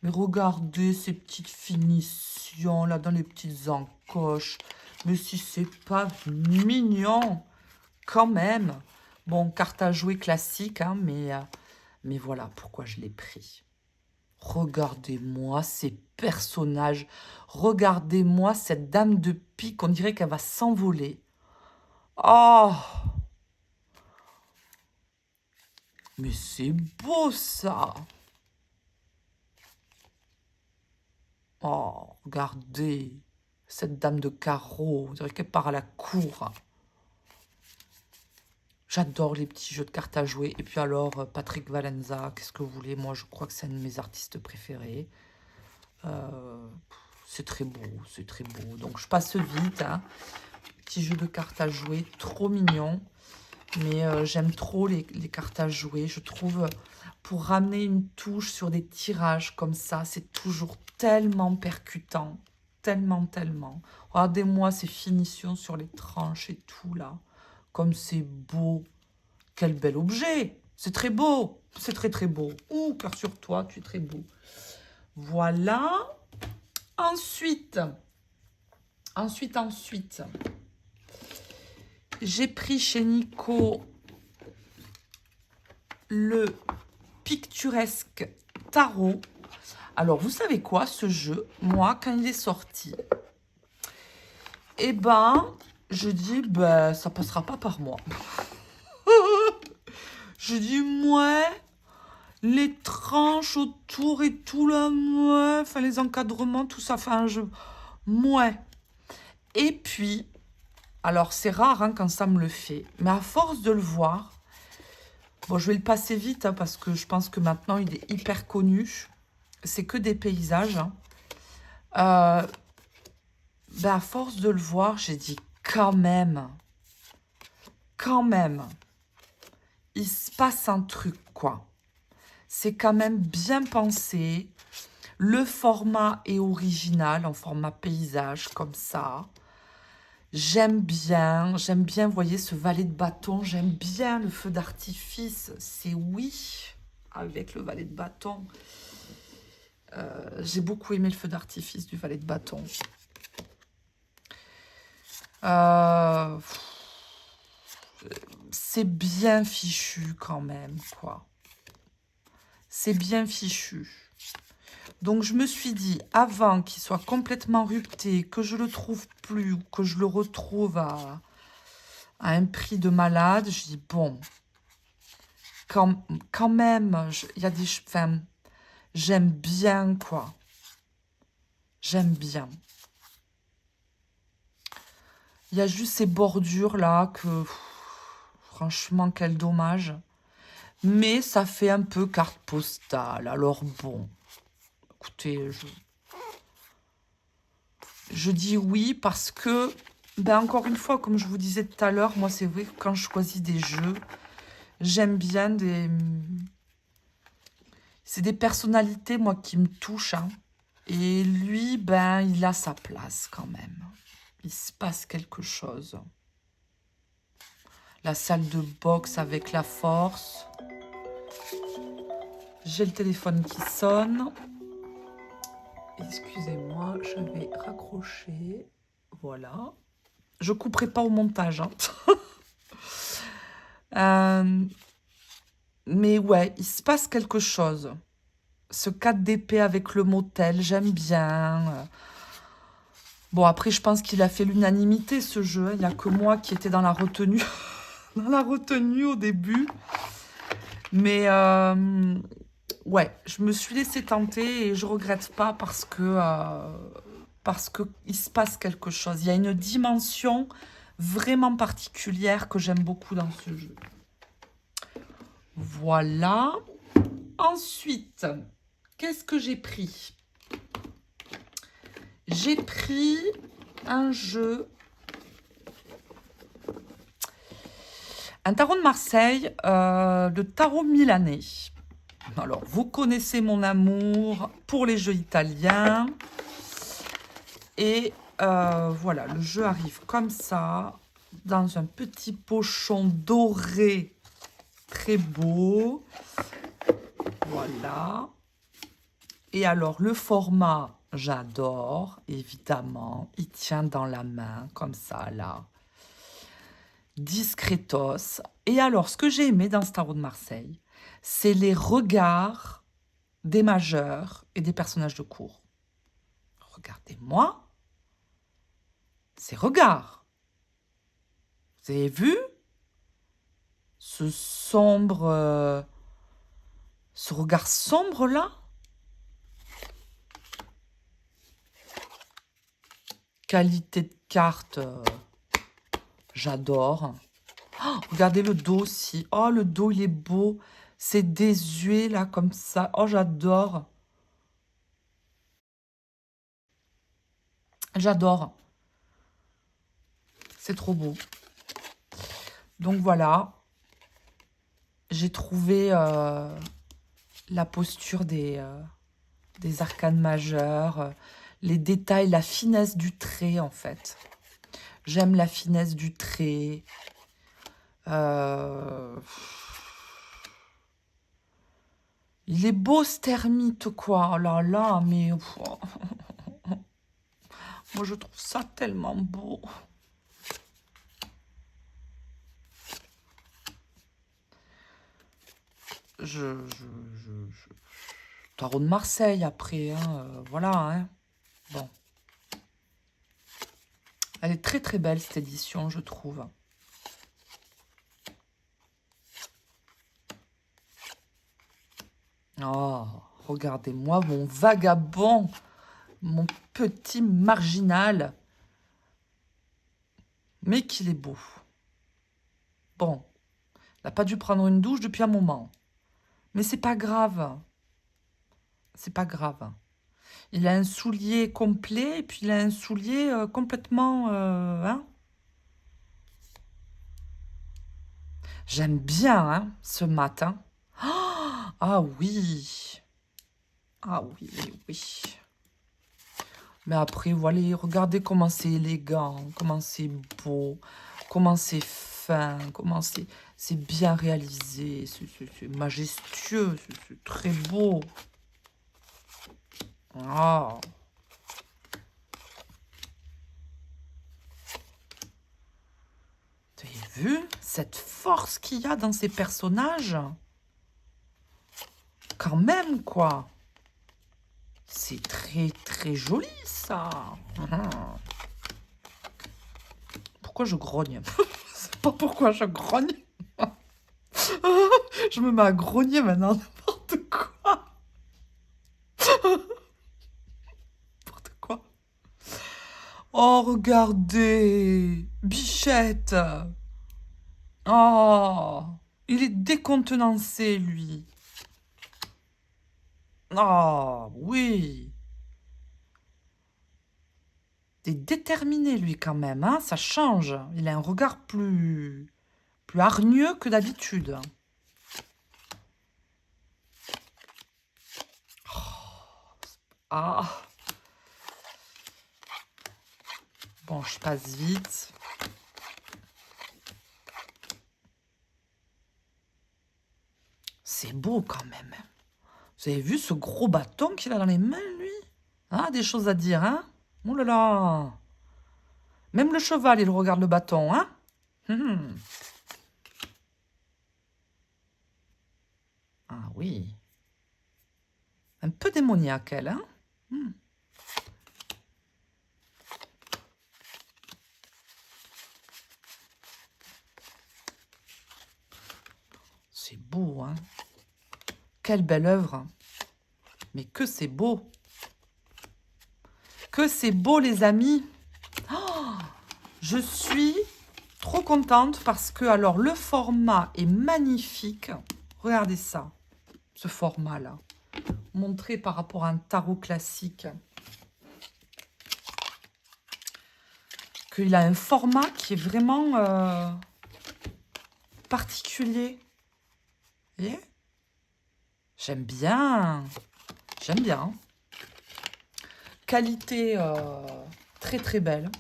A: Mais regardez ces petites finitions là dans les petites encoches. Mais si c'est pas mignon, quand même. Bon, carte à jouer classique, hein, mais voilà pourquoi je l'ai pris. Regardez-moi ces personnages. Regardez-moi cette dame de pique. On dirait qu'elle va s'envoler. Oh! Mais c'est beau ça! Oh, regardez. Cette dame de carreau. On dirait qu'elle part à la cour. J'adore les petits jeux de cartes à jouer. Et puis alors, Patrick Valenza, qu'est-ce que vous voulez? Moi, je crois que c'est un de mes artistes préférés. C'est très beau, c'est très beau. Donc, je passe vite. Hein. Petit jeu de cartes à jouer, trop mignon. Mais j'aime trop les cartes à jouer. Je trouve, pour ramener une touche sur des tirages comme ça, c'est toujours tellement percutant. Tellement, tellement. Regardez-moi ces finitions sur les tranches et tout, là. Comme c'est beau. Quel bel objet. C'est très beau. C'est très, très beau. Ouh, cœur sur toi, tu es très beau. Voilà. Ensuite, j'ai pris chez Nico le Picturesque Tarot. Alors, vous savez quoi, ce jeu, moi, quand il est sorti, eh ben, je dis, ben, ça passera pas par moi. Je dis, ouais, les tranches autour et tout, là, ouais, enfin, les encadrements, tout ça, enfin, ouais. Et puis, alors, c'est rare hein, quand ça me le fait, mais à force de le voir, bon, je vais le passer vite, hein, parce que je pense que maintenant, il est hyper connu. C'est que des paysages. Hein. Ben, à force de le voir, j'ai dit, quand même, il se passe un truc, quoi. C'est quand même bien pensé. Le format est original, en format paysage, comme ça. J'aime bien, vous voyez, ce valet de bâton. J'aime bien le feu d'artifice. C'est oui, avec le valet de bâton. J'ai beaucoup aimé le feu d'artifice du valet de bâton. C'est bien fichu quand même, quoi. C'est bien fichu. Donc, je me suis dit, avant qu'il soit complètement rupté, que je le trouve plus, ou que je le retrouve à un prix de malade, je dis, bon, quand même, il y a des... Enfin, j'aime bien, quoi. J'aime bien. Il y a juste ces bordures, là, que... franchement, quel dommage. Mais ça fait un peu carte postale. Alors, bon... Écoutez, je dis oui parce que, ben encore une fois, comme je vous disais tout à l'heure, moi c'est vrai que quand je choisis des jeux, j'aime bien des... C'est des personnalités, moi, qui me touchent. Hein. Et lui, ben, il a sa place quand même. Il se passe quelque chose. La salle de boxe avec la force. J'ai le téléphone qui sonne. Excusez-moi, je vais raccrocher. Voilà. Je couperai pas au montage. Hein. Mais ouais, il se passe quelque chose. Ce 4 d'épée avec le motel, j'aime bien. Bon, après, je pense qu'il a fait l'unanimité, ce jeu. Hein. Il n'y a que moi qui étais dans la retenue. Dans la retenue au début. Mais, ouais, je me suis laissée tenter et je regrette pas parce que il se passe quelque chose. Il y a une dimension vraiment particulière que j'aime beaucoup dans ce jeu. Voilà. Ensuite, qu'est-ce que j'ai pris? J'ai pris un jeu, un tarot de Marseille, le tarot milanais. Alors, vous connaissez mon amour pour les jeux italiens. Et voilà, le jeu arrive comme ça, dans un petit pochon doré, très beau. Voilà. Et alors, le format, j'adore, évidemment. Il tient dans la main, comme ça, là. Discretos. Et alors, ce que j'ai aimé dans ce tarot de Marseille, c'est les regards des majeurs et des personnages de cour. Regardez-moi ces regards. Vous avez vu ce sombre, ce regard sombre là? Qualité de carte, j'adore. Oh, regardez le dos aussi. Oh, le dos, il est beau. C'est désuet là, comme ça. Oh, j'adore. J'adore. C'est trop beau. Donc voilà. J'ai trouvé la posture des arcanes majeures, les détails, la finesse du trait en fait. J'aime la finesse du trait. Il est beau ce termite quoi. Oh là là, mais... Moi je trouve ça tellement beau. Tarot de Marseille après, hein, voilà. Hein. Bon. Elle est très très belle cette édition, je trouve. Oh, regardez-moi mon vagabond, mon petit marginal. Mais qu'il est beau. Bon, il n'a pas dû prendre une douche depuis un moment. Mais c'est pas grave. C'est pas grave. Il a un soulier complet et puis il a un soulier complètement... hein. J'aime bien hein, ce matin. Ah oui. Ah oui, oui, oui. Mais après, voilà, regardez comment c'est élégant, comment c'est beau, comment c'est fin, comment c'est bien réalisé, c'est majestueux, c'est très beau. Ah. Vous avez vu cette force qu'il y a dans ces personnages? Quand même, quoi. C'est très, très joli, ça. Pourquoi je grogne? C'est pas pourquoi je grogne. Je me mets à grogner maintenant, n'importe quoi. N'importe quoi. Oh, regardez. Bichette. Oh, il est décontenancé, lui. Oh, oui. Il est déterminé, lui, quand même. Hein, ça change. Il a un regard plus hargneux que d'habitude. Ah. Bon, je passe vite. C'est beau quand même. Vous avez vu ce gros bâton qu'il a dans les mains, lui? Ah, des choses à dire, hein? Oh là là! Même le cheval, il regarde le bâton, hein? Ah oui. Un peu démoniaque, elle, hein. C'est beau, hein. Quelle belle œuvre. Mais que c'est beau. Que c'est beau, les amis. Oh, je suis trop contente parce que, alors, le format est magnifique. Regardez ça, ce format-là. Montré par rapport à un tarot classique. Qu'il a un format qui est vraiment particulier. Vous voyez? J'aime bien. J'aime bien. Qualité très très belle.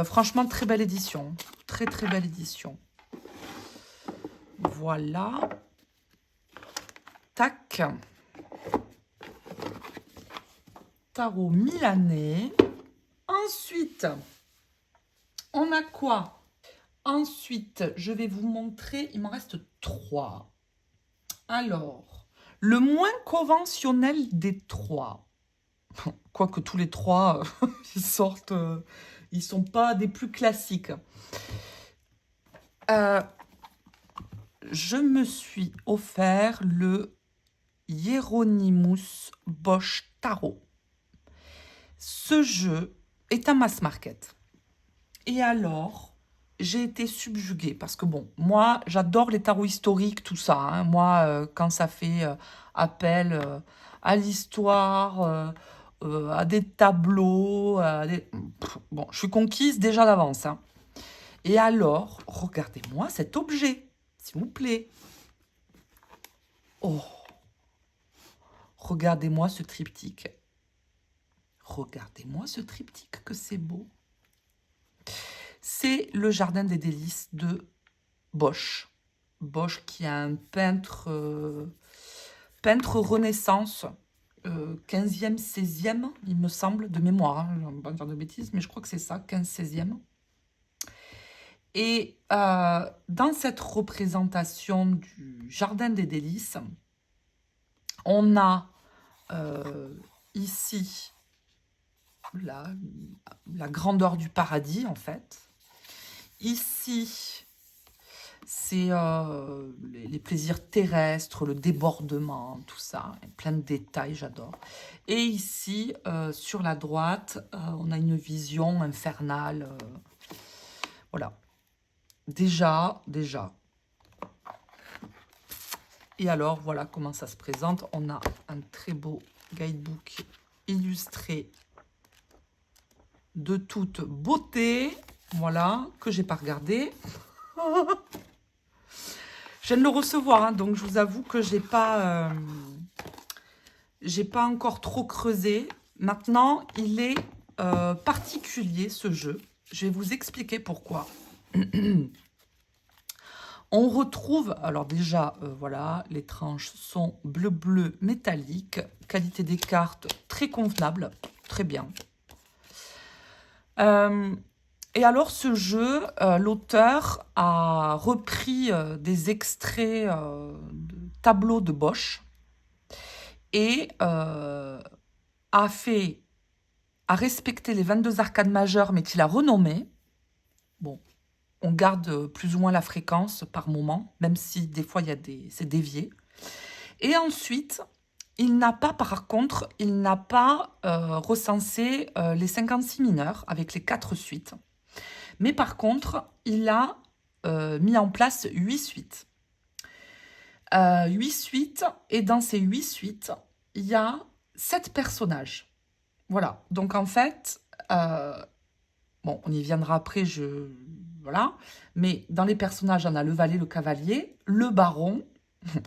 A: Franchement, très belle édition. Très très belle édition. Voilà. Tac. Tarot milanais. Ensuite, on a quoi? Ensuite, je vais vous montrer, il m'en reste 3. Alors, le moins conventionnel des 3. Quoique tous les 3, ils sortent, ils sont pas des plus classiques. Je me suis offert le Hieronymus Bosch Tarot. Ce jeu est un mass market. Et alors, j'ai été subjuguée parce que bon, moi, j'adore les tarots historiques, tout ça. Hein. Moi, quand ça fait appel à l'histoire, à des tableaux, bon, je suis conquise déjà d'avance. Hein. Et alors, regardez-moi cet objet, s'il vous plaît. Oh, regardez-moi ce triptyque. Regardez-moi ce triptyque, que c'est beau. C'est le Jardin des délices de Bosch. Bosch qui est un peintre Renaissance, 15e, 16e, il me semble, de mémoire. Hein, je ne vais pas dire de bêtises, mais je crois que c'est ça, 15-16e. Et dans cette représentation du Jardin des délices, on a ici la grandeur du paradis, en fait. Ici, c'est les plaisirs terrestres, le débordement, tout ça. Plein de détails, j'adore. Et ici, sur la droite, on a une vision infernale. Voilà. Déjà. Et alors, voilà comment ça se présente. On a un très beau guidebook illustré de toute beauté. Voilà, que j'ai pas regardé. Je viens de le recevoir, hein, donc je vous avoue que j'ai pas encore trop creusé. Maintenant, il est particulier, ce jeu. Je vais vous expliquer pourquoi. On retrouve, alors déjà, voilà, les tranches sont bleu métallique. Qualité des cartes très convenable, très bien. Et alors, ce jeu, l'auteur a repris des extraits de tableaux de Bosch et a respecté les 22 arcades majeures, mais qu'il a renommé. Bon, on garde plus ou moins la fréquence par moment, même si des fois c'est dévié. Et ensuite, il n'a pas, par contre, recensé les 56 mineurs avec les 4 suites. Mais par contre, il a mis en place 8 suites. 8 suites, et dans ces 8 suites, il y a 7 personnages. Voilà, donc en fait, bon, on y viendra après, voilà. Mais dans les personnages, on a le valet, le cavalier, le baron,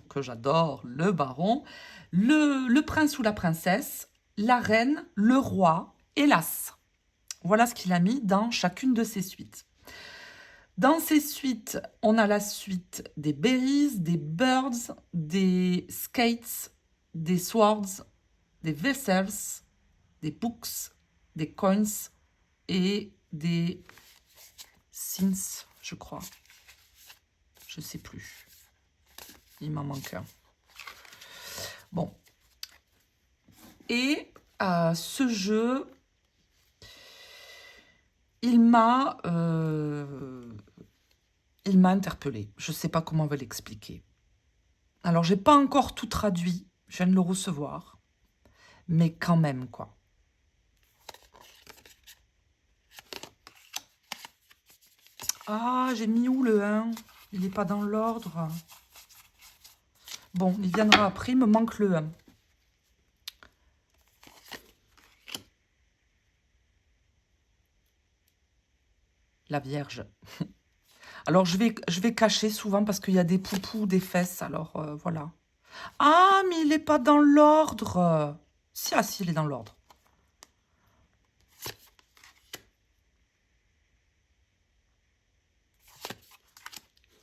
A: que j'adore, le baron, le prince ou la princesse, la reine, le roi et l'as. Voilà ce qu'il a mis dans chacune de ces suites. Dans ces suites, on a la suite des berries, des birds, des skates, des swords, des vessels, des books, des coins et des sins, je crois. Je sais plus. Il m'en manque un. Bon. Et ce jeu, il m'a interpellée. Je ne sais pas comment on va l'expliquer. Alors, j'ai pas encore tout traduit. Je viens de le recevoir. Mais quand même, quoi. Ah, j'ai mis où le 1? Il n'est pas dans l'ordre. Bon, il viendra après, il me manque le 1. La Vierge. Alors, je vais cacher souvent parce qu'il y a des poupous, des fesses. Alors, voilà. Ah, mais il n'est pas dans l'ordre. Si, ah, si, il est dans l'ordre.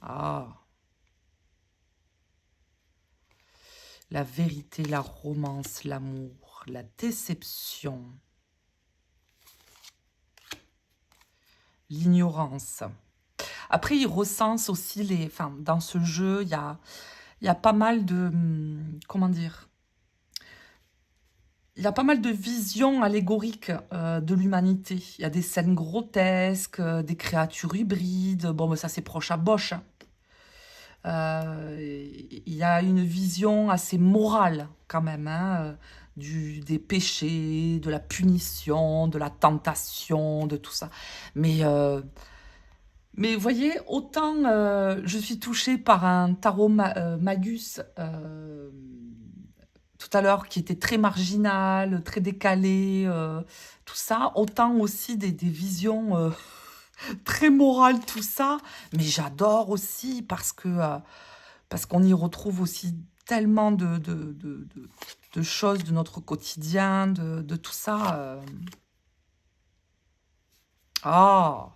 A: Ah. La vérité, la romance, l'amour, la déception, l'ignorance. Après, il recense aussi les... Enfin, dans ce jeu, il y a pas mal de... Comment dire? Il y a pas mal de visions allégoriques de l'humanité. Il y a des scènes grotesques, des créatures hybrides. Bon, mais ça, c'est proche à Bosch. Hein. Il y a une vision assez morale, quand même, hein, des péchés, de la punition, de la tentation, de tout ça. Mais vous voyez, autant je suis touchée par un tarot Magus tout à l'heure qui était très marginal, très décalé, tout ça, autant aussi des visions très morales, tout ça. Mais j'adore aussi parce qu'on y retrouve aussi tellement de choses de notre quotidien, de tout ça. Ah,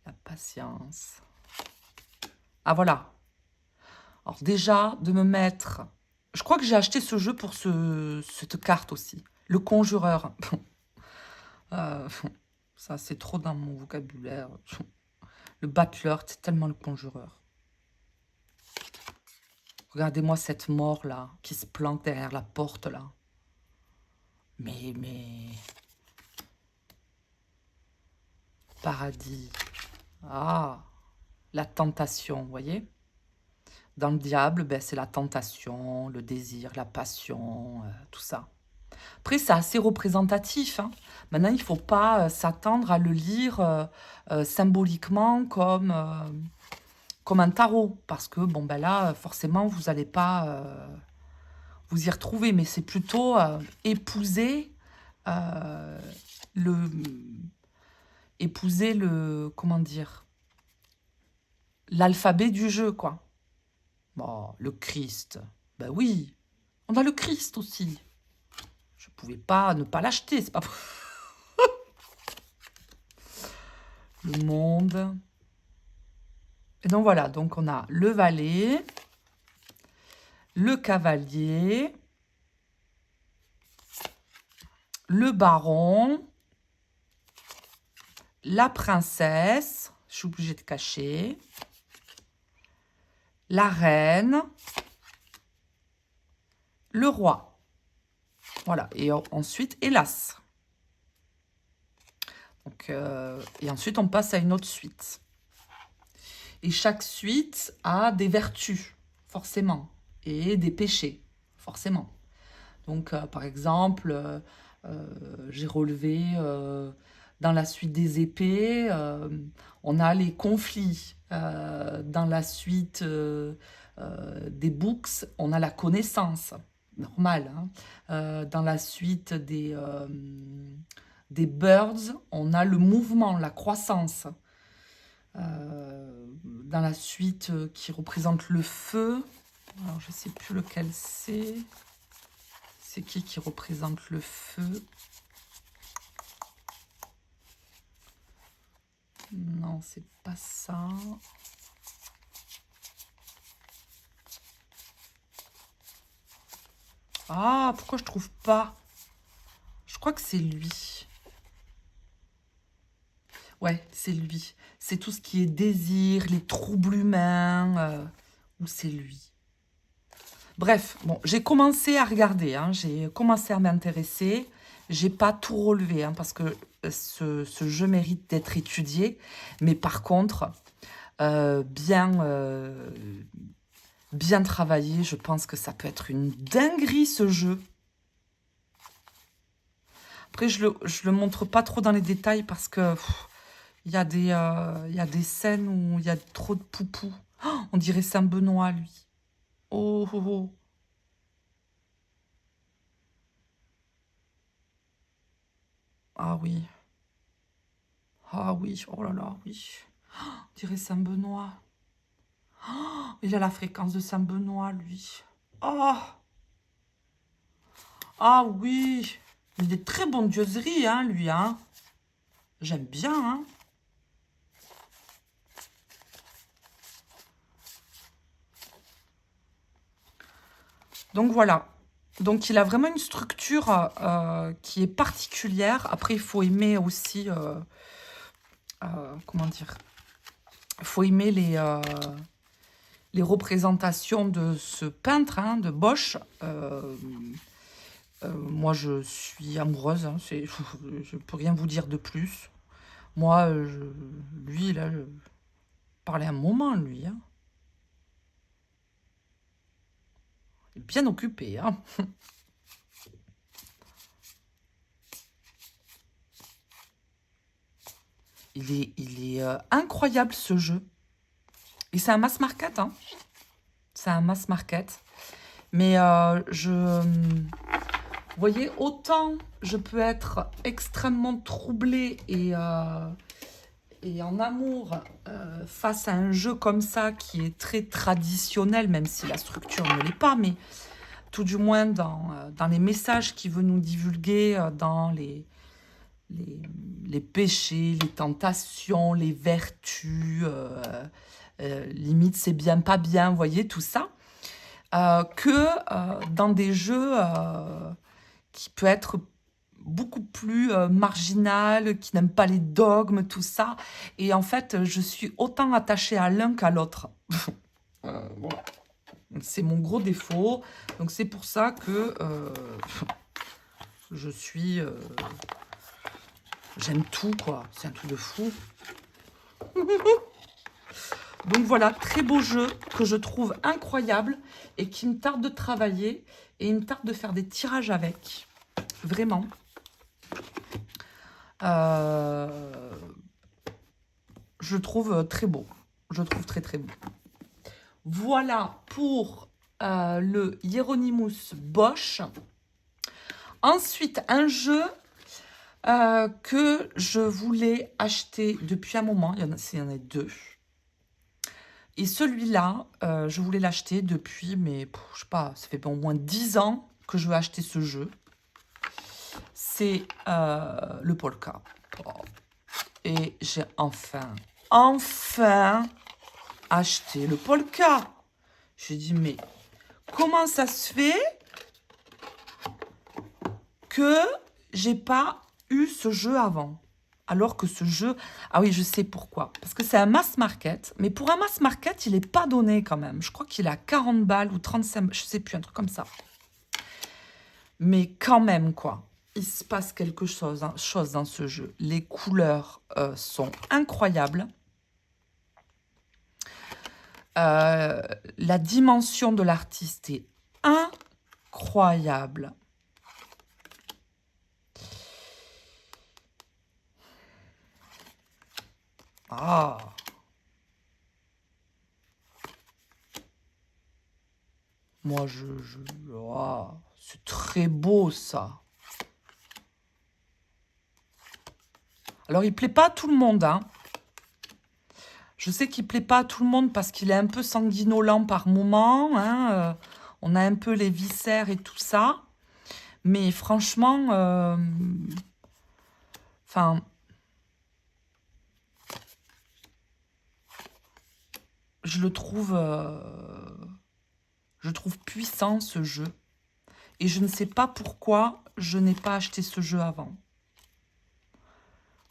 A: la patience. Ah, voilà. Alors déjà, de me mettre... Je crois que j'ai acheté ce jeu pour cette carte aussi. Le conjureur. Euh, ça, c'est trop dans mon vocabulaire. Le battleur, c'est tellement le conjureur. Regardez-moi cette mort-là, qui se plante derrière la porte, là. Mais... Paradis. Ah, la tentation, vous voyez? Dans le diable, ben, c'est la tentation, le désir, la passion, tout ça. Après, c'est assez représentatif. Hein. Maintenant, il ne faut pas s'attendre à le lire symboliquement comme un tarot. Parce que, bon, ben là, forcément, vous n'allez pas vous y retrouver. Mais c'est plutôt épouser euh, le... Épouser le... Comment dire? L'alphabet du jeu, quoi. Bon, le Christ. Ben oui, on a le Christ aussi. Je pouvais pas ne pas l'acheter, c'est pas... Le monde. Et donc voilà, donc on a le valet, le cavalier, le baron, la princesse, je suis obligée de cacher, la reine, le roi. Voilà, et ensuite, hélas. Donc, et ensuite, on passe à une autre suite. Et chaque suite a des vertus, forcément, et des péchés, forcément. Donc, par exemple, j'ai relevé dans la suite des épées, on a les conflits. Dans la suite des books, on a la connaissance, normal. Hein. Dans la suite des birds, on a le mouvement, la croissance. Dans la suite qui représente le feu, alors je ne sais plus lequel c'est. C'est qui représente le feu? Non, c'est pas ça. Ah, pourquoi je trouve pas? Je crois que c'est lui. Ouais, c'est lui. C'est tout ce qui est désir, les troubles humains. Ou c'est lui? Bref, bon, j'ai commencé à regarder, hein, j'ai commencé à m'intéresser. J'ai pas tout relevé, hein, parce que ce jeu mérite d'être étudié. Mais par contre, bien travaillé, je pense que ça peut être une dinguerie, ce jeu. Après, je le montre pas trop dans les détails parce que il y a des scènes où il y a trop de poupou. Oh, on dirait Saint-Benoît, lui. Oh, oh, oh. Ah oui. Ah oui, oh là là, oui. On dirait Saint-Benoît. Oh, il a la fréquence de Saint-Benoît, lui. Oh, ah oui. Il est très bonne dieuserie, hein, lui, hein. J'aime bien, hein. Donc voilà. Donc il a vraiment une structure qui est particulière. Après, il faut aimer aussi... comment dire? Il faut aimer les représentations de ce peintre, hein, de Bosch. Moi, je suis amoureuse. Hein, je ne peux rien vous dire de plus. Moi, lui, là, je parlais un moment, lui. Hein. Il est bien occupé. Hein. Il est incroyable, ce jeu. Et c'est un mass market. Hein. C'est un mass market. Mais vous voyez, autant je peux être extrêmement troublée et en amour face à un jeu comme ça qui est très traditionnel, même si la structure ne l'est pas, mais tout du moins dans les messages qu'il veut nous divulguer, dans les péchés, les tentations, les vertus, limite c'est bien, pas bien, vous voyez, tout ça, que dans des jeux qui peut être beaucoup plus marginal, qui n'aime pas les dogmes, tout ça. Et en fait, je suis autant attachée à l'un qu'à l'autre. Voilà. C'est mon gros défaut. Donc c'est pour ça que je suis... j'aime tout, quoi. C'est un truc de fou. Donc voilà, très beau jeu que je trouve incroyable et qui me tarde de travailler et il me tarde de faire des tirages avec. Vraiment. Je trouve très beau. Je trouve très très beau. Voilà pour le Hieronymus Bosch. Ensuite, un jeu que je voulais acheter depuis un moment. Il y en a deux. Et celui-là, je voulais l'acheter depuis, mais je sais pas, ça fait au moins 10 ans que je veux acheter ce jeu. C'est le Polka. Oh. Et j'ai enfin acheté le Polka. J'ai dit, mais comment ça se fait que j'ai pas eu ce jeu avant? Alors que ce jeu... Ah oui, je sais pourquoi. Parce que c'est un mass market. Mais pour un mass market, il n'est pas donné quand même. Je crois qu'il a 40 balles ou 35... Je sais plus, un truc comme ça. Mais quand même, quoi. Il se passe quelque chose dans ce jeu. Les couleurs sont incroyables. La dimension de l'artiste est incroyable. Ah. Moi, oh, c'est très beau, ça. Alors, il plaît pas à tout le monde, hein. Je sais qu'il plaît pas à tout le monde parce qu'il est un peu sanguinolent par moment. Hein, on a un peu les viscères et tout ça. Mais franchement, enfin, je le trouve puissant, ce jeu. Et je ne sais pas pourquoi je n'ai pas acheté ce jeu avant.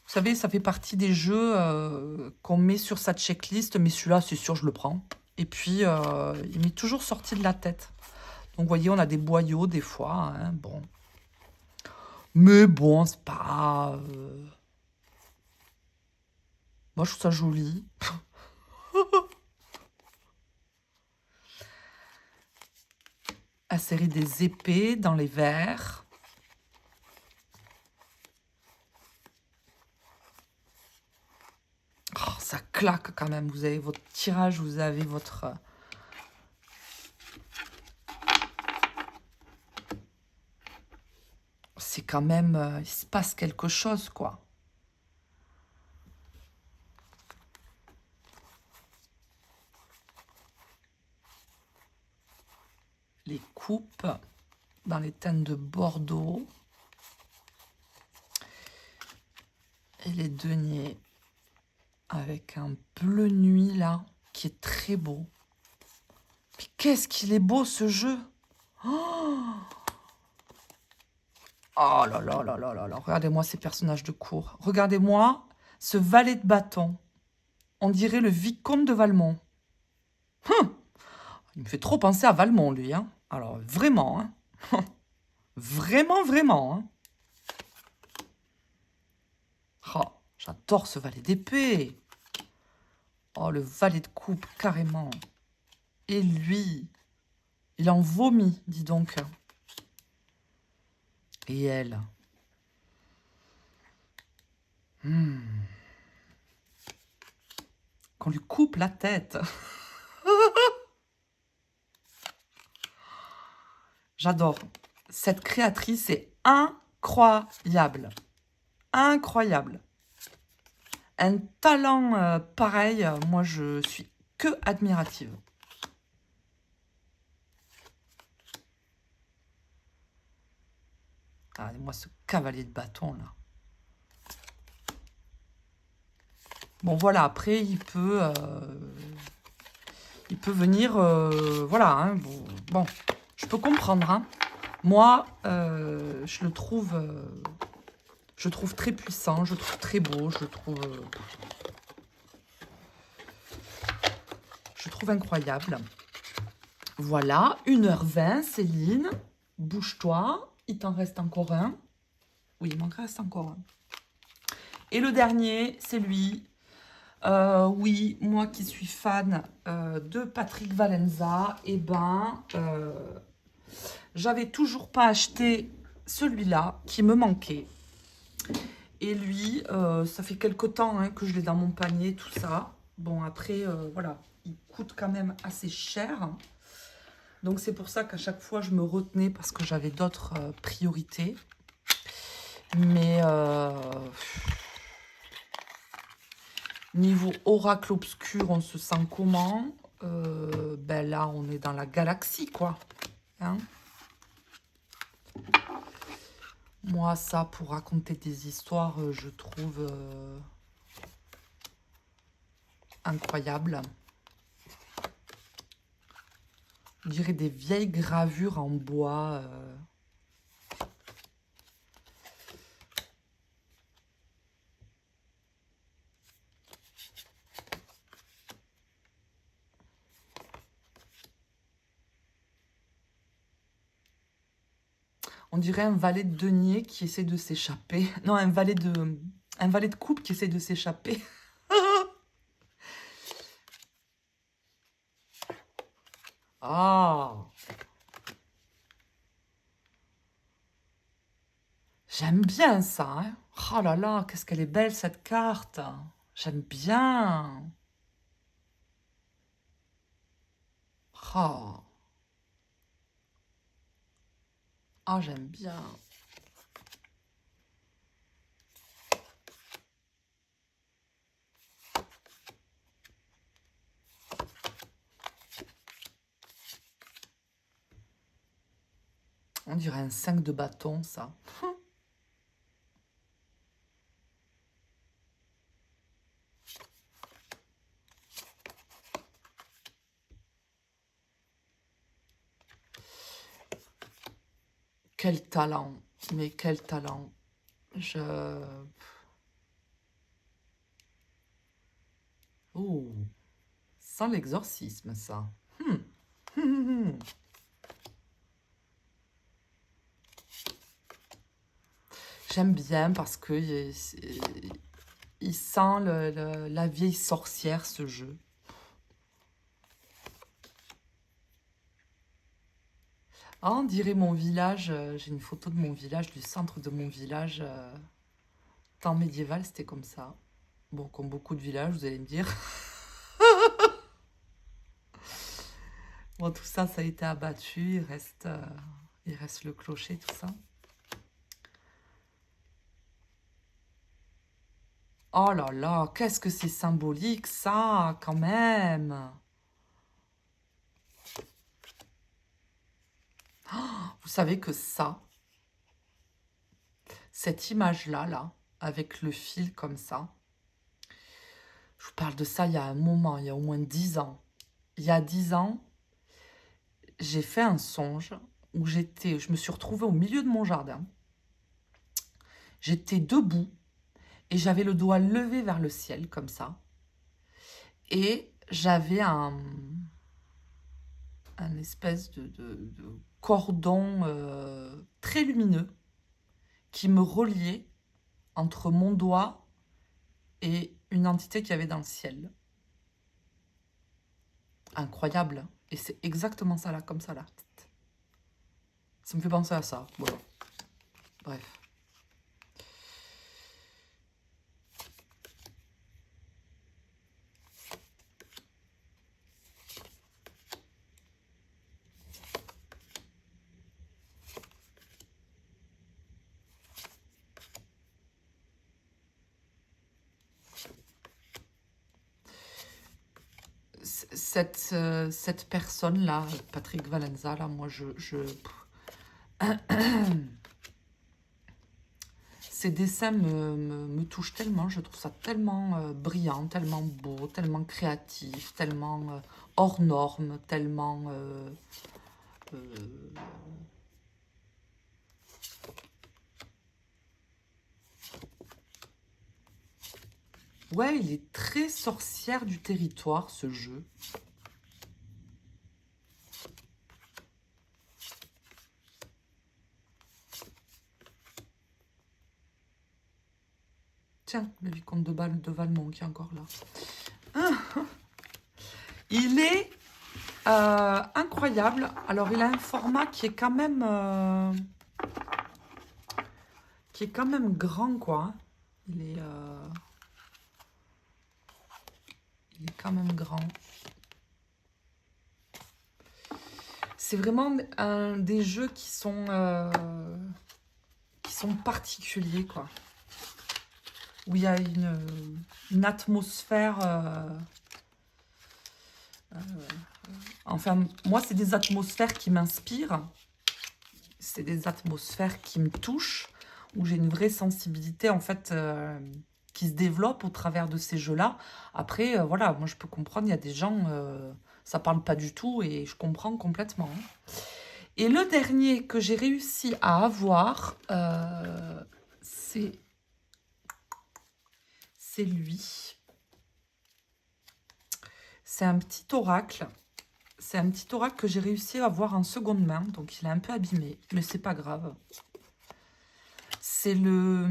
A: Vous savez, ça fait partie des jeux qu'on met sur sa checklist, mais celui-là, c'est sûr, je le prends. Et puis, il m'est toujours sorti de la tête. Donc, vous voyez, on a des boyaux des fois. Hein, bon. Mais bon, c'est pas... Moi, je trouve ça joli. La série des épées dans les verres. Oh, ça claque quand même. Vous avez votre tirage, vous avez votre... C'est quand même... il se passe quelque chose, quoi. Les coupes dans les teintes de Bordeaux. Et les deniers avec un bleu nuit, là, qui est très beau. Mais qu'est-ce qu'il est beau, ce jeu! Oh là là là là là là. Regardez-moi ces personnages de cour. Regardez-moi ce valet de bâton. On dirait le vicomte de Valmont. Il me fait trop penser à Valmont, lui. Hein. Alors, vraiment. Hein. Vraiment, vraiment. Hein. Oh, j'adore ce valet d'épée. Oh, le valet de coupe, carrément. Et lui, il en vomit, dis donc. Et elle. Qu'on lui coupe la tête. J'adore. Cette créatrice est incroyable. Incroyable. Un talent pareil, moi je suis que admirative. Regardez-moi ce cavalier de bâton là. Bon voilà, après il peut venir, voilà, hein, bon, je peux comprendre. Hein. Moi, je le trouve très puissant, je le trouve très beau, je le trouve incroyable. Voilà, 1h20, Céline, bouge-toi, il t'en reste encore un. Oui, il m'en reste encore un. Et le dernier, c'est lui. Oui, moi qui suis fan de Patrick Valenza, eh ben, j'avais toujours pas acheté celui-là qui me manquait. Et lui, ça fait quelque temps hein, que je l'ai dans mon panier, tout ça. Bon, après, voilà, il coûte quand même assez cher. Donc, c'est pour ça qu'à chaque fois, je me retenais parce que j'avais d'autres priorités. Mais niveau oracle obscur, on se sent comment? Ben là, on est dans la galaxie, quoi. Hein? Moi, ça, pour raconter des histoires, je trouve incroyable. Je dirais des vieilles gravures en bois. On dirait un valet de denier qui essaie de s'échapper. Non, un valet de coupe qui essaie de s'échapper. Ah, j'aime bien ça. Hein. Oh là là, qu'est-ce qu'elle est belle cette carte. J'aime bien. Oh, oh j'aime bien. On dirait un 5 de bâton, ça. Quel talent. Mais quel talent. Oh, Sans l'exorcisme, ça. Hmm. J'aime bien parce que il sent la vieille sorcière, ce jeu. Ah, on dirait mon village. J'ai une photo de mon village, du centre de mon village. Temps médiéval, c'était comme ça. Bon, comme beaucoup de villages, vous allez me dire. Bon, tout ça, ça a été abattu. Il reste le clocher, tout ça. Oh là là, qu'est-ce que c'est symbolique, ça, quand même. Vous savez que ça, cette image-là, là, avec le fil comme ça, je vous parle de ça il y a un moment, il y a au moins 10 ans. Il y a 10 ans, j'ai fait un songe où je me suis retrouvée au milieu de mon jardin. J'étais debout et j'avais le doigt levé vers le ciel, comme ça. Et j'avais un espèce de cordon très lumineux qui me reliait entre mon doigt et une entité qu'il y avait dans le ciel. Incroyable. Et c'est exactement ça là, comme ça là. Ça me fait penser à ça. Voilà. Bref. Cette personne-là, Patrick Valenza, là, moi, ces dessins me touchent tellement, je trouve ça tellement brillant, tellement beau, tellement créatif, tellement hors norme, tellement... Ouais, il est très sorcière du territoire, ce jeu. Tiens, le vicomte de Valmont qui est encore là. Il est incroyable. Alors, il a un format qui est quand même grand, quoi. Il est quand même grand. C'est vraiment un des jeux qui sont particuliers, quoi. Où il y a une atmosphère... enfin, moi, c'est des atmosphères qui m'inspirent. C'est des atmosphères qui me touchent, où j'ai une vraie sensibilité, en fait, qui se développe au travers de ces jeux-là. Après, voilà, moi, je peux comprendre, il y a des gens, ça parle pas du tout, et je comprends complètement. Et le dernier que j'ai réussi à avoir, c'est lui. C'est un petit oracle. C'est un petit oracle que j'ai réussi à avoir en seconde main. Donc, il est un peu abîmé, mais c'est pas grave. C'est le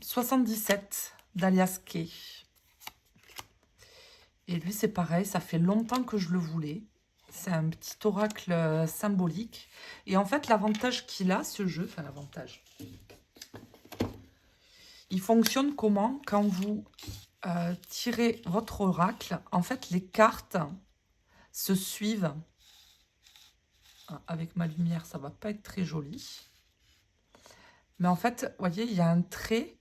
A: 77 d'Alias Kay. Et lui, c'est pareil. Ça fait longtemps que je le voulais. C'est un petit oracle symbolique. Et en fait, l'avantage qu'il a, ce jeu... Enfin, l'avantage... Il fonctionne comment? Quand vous tirez votre oracle, en fait, les cartes se suivent. Avec ma lumière, ça va pas être très joli. Mais en fait, vous voyez, il y a un trait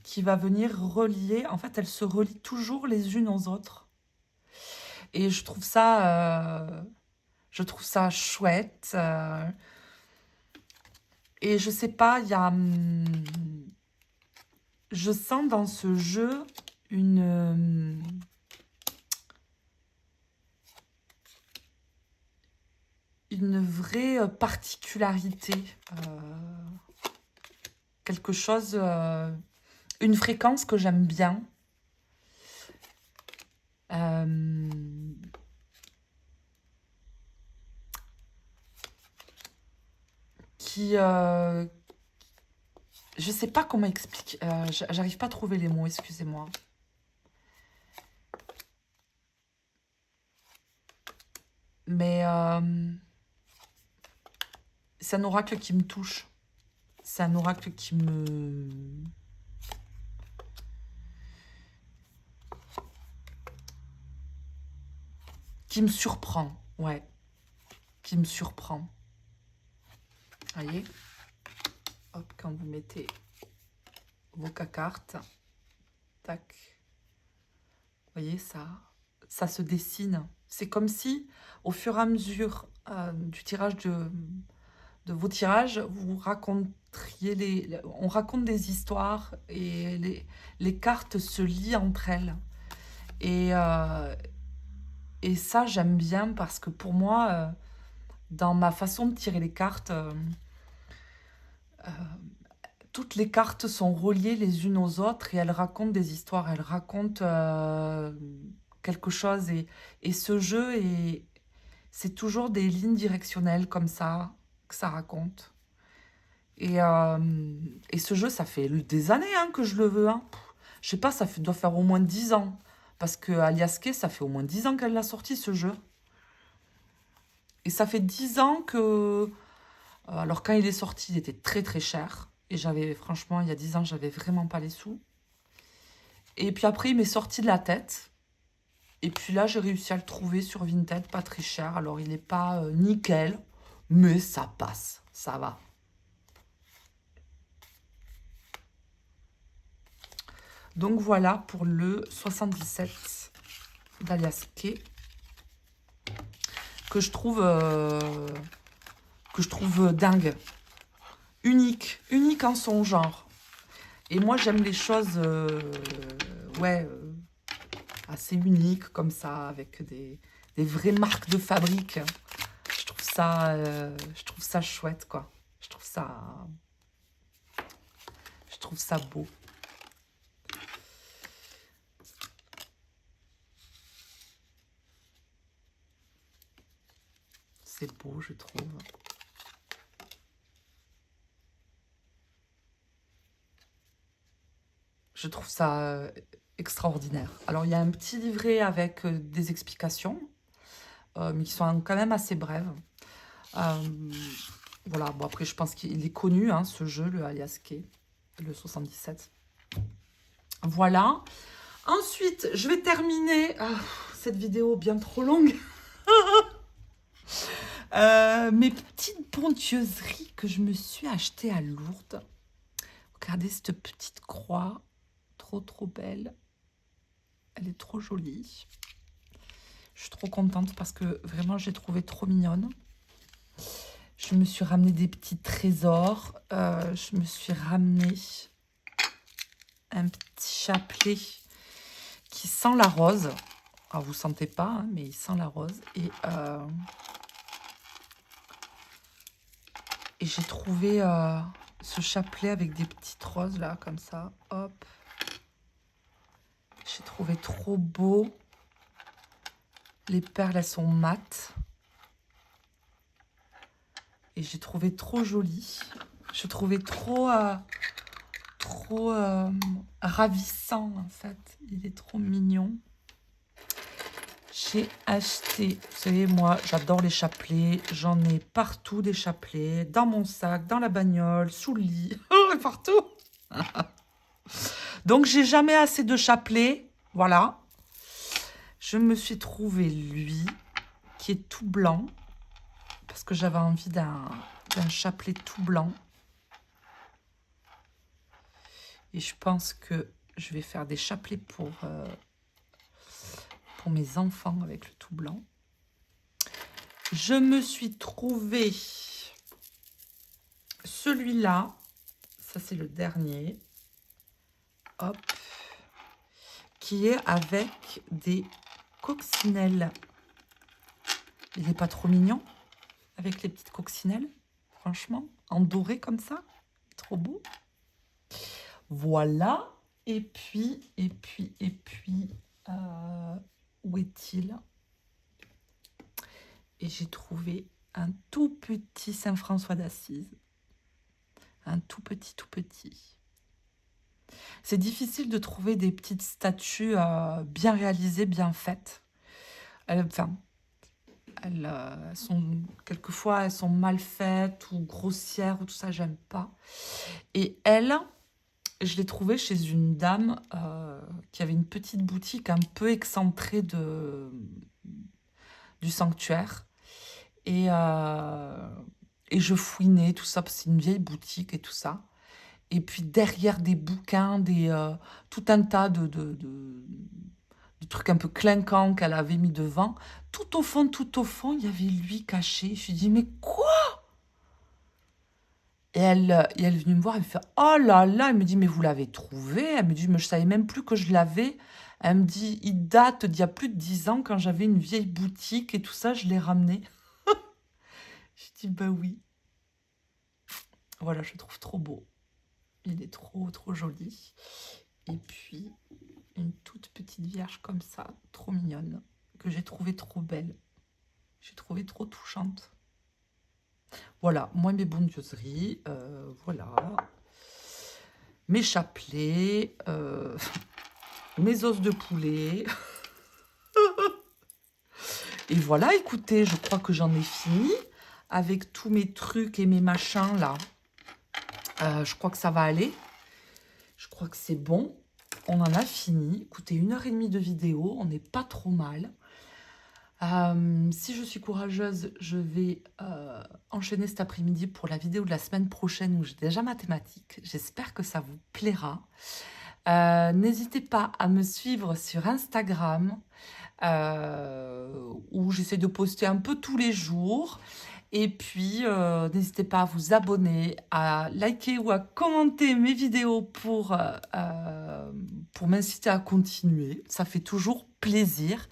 A: qui va venir relier. En fait, elles se relient toujours les unes aux autres. Et je trouve ça chouette. Et je sais pas, il y a... je sens dans ce jeu une vraie particularité. Quelque chose... une fréquence que j'aime bien. je sais pas comment expliquer. J'arrive pas à trouver les mots, excusez-moi. Mais c'est un oracle qui me touche. C'est un oracle qui me surprend. Ouais, qui me surprend. Voyez, hop, quand vous mettez vos cartes, tac, vous voyez, ça se dessine. C'est comme si, au fur et à mesure du tirage de vos tirages, vous raconteriez on raconte des histoires et les cartes se lient entre elles. Et ça, j'aime bien parce que pour moi, dans ma façon de tirer les cartes, toutes les cartes sont reliées les unes aux autres et elles racontent des histoires, elles racontent quelque chose. Et ce jeu, c'est toujours des lignes directionnelles comme ça que ça raconte. Et ce jeu, ça fait des années que je le veux. Hein. Je sais pas, doit faire au moins 10 ans. Parce que Aliasque, ça fait au moins 10 ans qu'elle l'a sorti, ce jeu. Et ça fait 10 ans que... alors, quand il est sorti, il était très très cher. Et franchement, il y a 10 ans, j'avais vraiment pas les sous. Et puis après, il m'est sorti de la tête. Et puis là, j'ai réussi à le trouver sur Vinted, pas très cher. Alors, il n'est pas nickel, mais ça passe, ça va. Donc voilà pour le 77 d'Aliasque que je trouve dingue, unique en son genre. Et moi j'aime les choses assez uniques comme ça, avec des vraies marques de fabrique. Je trouve ça chouette, quoi. Je trouve ça beau. C'est beau, je trouve. Je trouve ça extraordinaire. Alors, il y a un petit livret avec des explications, mais qui sont quand même assez brèves. Voilà, bon, après, je pense qu'il est connu, ce jeu, le Aliasque, le 77. Voilà. Ensuite, je vais terminer cette vidéo bien trop longue. Mes petites ponctueuseries que je me suis achetées à Lourdes. Regardez cette petite croix, trop belle. Elle est trop jolie. Je suis trop contente parce que vraiment, j'ai trouvé trop mignonne. Je me suis ramené des petits trésors. Je me suis ramené un petit chapelet qui sent la rose. Alors, vous ne sentez pas, mais il sent la rose. Et j'ai trouvé ce chapelet avec des petites roses, là, comme ça. Hop. J'ai trouvé trop beau. Les perles, elles sont mates. Et j'ai trouvé trop joli. Je trouvais trop ravissant, en fait. Il est trop mignon. J'ai acheté, vous savez, moi, j'adore les chapelets. J'en ai partout des chapelets. Dans mon sac, dans la bagnole, sous le lit. Partout. Donc, j'ai jamais assez de chapelets. Voilà. Je me suis trouvé lui, qui est tout blanc. Parce que j'avais envie d'un chapelet tout blanc. Et je pense que je vais faire des chapelets pour mes enfants avec le tout blanc. Je me suis trouvé celui-là. Ça, c'est le dernier. Hop. Qui est avec des coccinelles. Il n'est pas trop mignon avec les petites coccinelles. Franchement, en doré comme ça. Trop beau. Voilà. Et puis, où est-il? Et j'ai trouvé un tout petit Saint-François d'Assise. Un tout petit, tout petit. C'est difficile de trouver des petites statues bien réalisées, bien faites. Enfin, quelquefois, elles sont mal faites ou grossières ou tout ça, j'aime pas. Et elle, je l'ai trouvée chez une dame qui avait une petite boutique un peu excentrée du sanctuaire. Et je fouinais tout ça, parce que c'est une vieille boutique et tout ça. Et puis derrière des bouquins, tout un tas de trucs un peu clinquants qu'elle avait mis devant. Tout au fond, il y avait lui caché. Je lui dis, mais quoi? Et elle est venue me voir, elle me fait, oh là là, elle me dit, mais vous l'avez trouvé? Elle me dit, mais je savais même plus que je l'avais. Elle me dit, il date d'il y a plus de 10 ans, quand j'avais une vieille boutique et tout ça, je l'ai ramené. Je dis, bah oui. Voilà, je le trouve trop beau. Il est trop, trop joli. Et puis, une toute petite vierge comme ça, trop mignonne, que j'ai trouvée trop belle. J'ai trouvé trop touchante. Voilà, moi mes bondieuseries, voilà. Mes chapelets, mes os de poulet. Et voilà, écoutez, je crois que j'en ai fini avec tous mes trucs et mes machins là. Je crois que ça va aller. Je crois que c'est bon. On en a fini. Écoutez, 1h30 de vidéo, on n'est pas trop mal. Si je suis courageuse, je vais enchaîner cet après-midi pour la vidéo de la semaine prochaine où j'ai déjà ma thématique. J'espère que ça vous plaira. N'hésitez pas à me suivre sur Instagram où j'essaie de poster un peu tous les jours. Et puis, n'hésitez pas à vous abonner, à liker ou à commenter mes vidéos pour m'inciter à continuer. Ça fait toujours plaisir.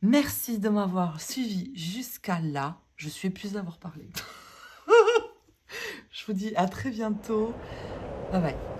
A: Merci de m'avoir suivi jusqu'à là. Je suis épuisée d'avoir parlé. Je vous dis à très bientôt. Bye bye.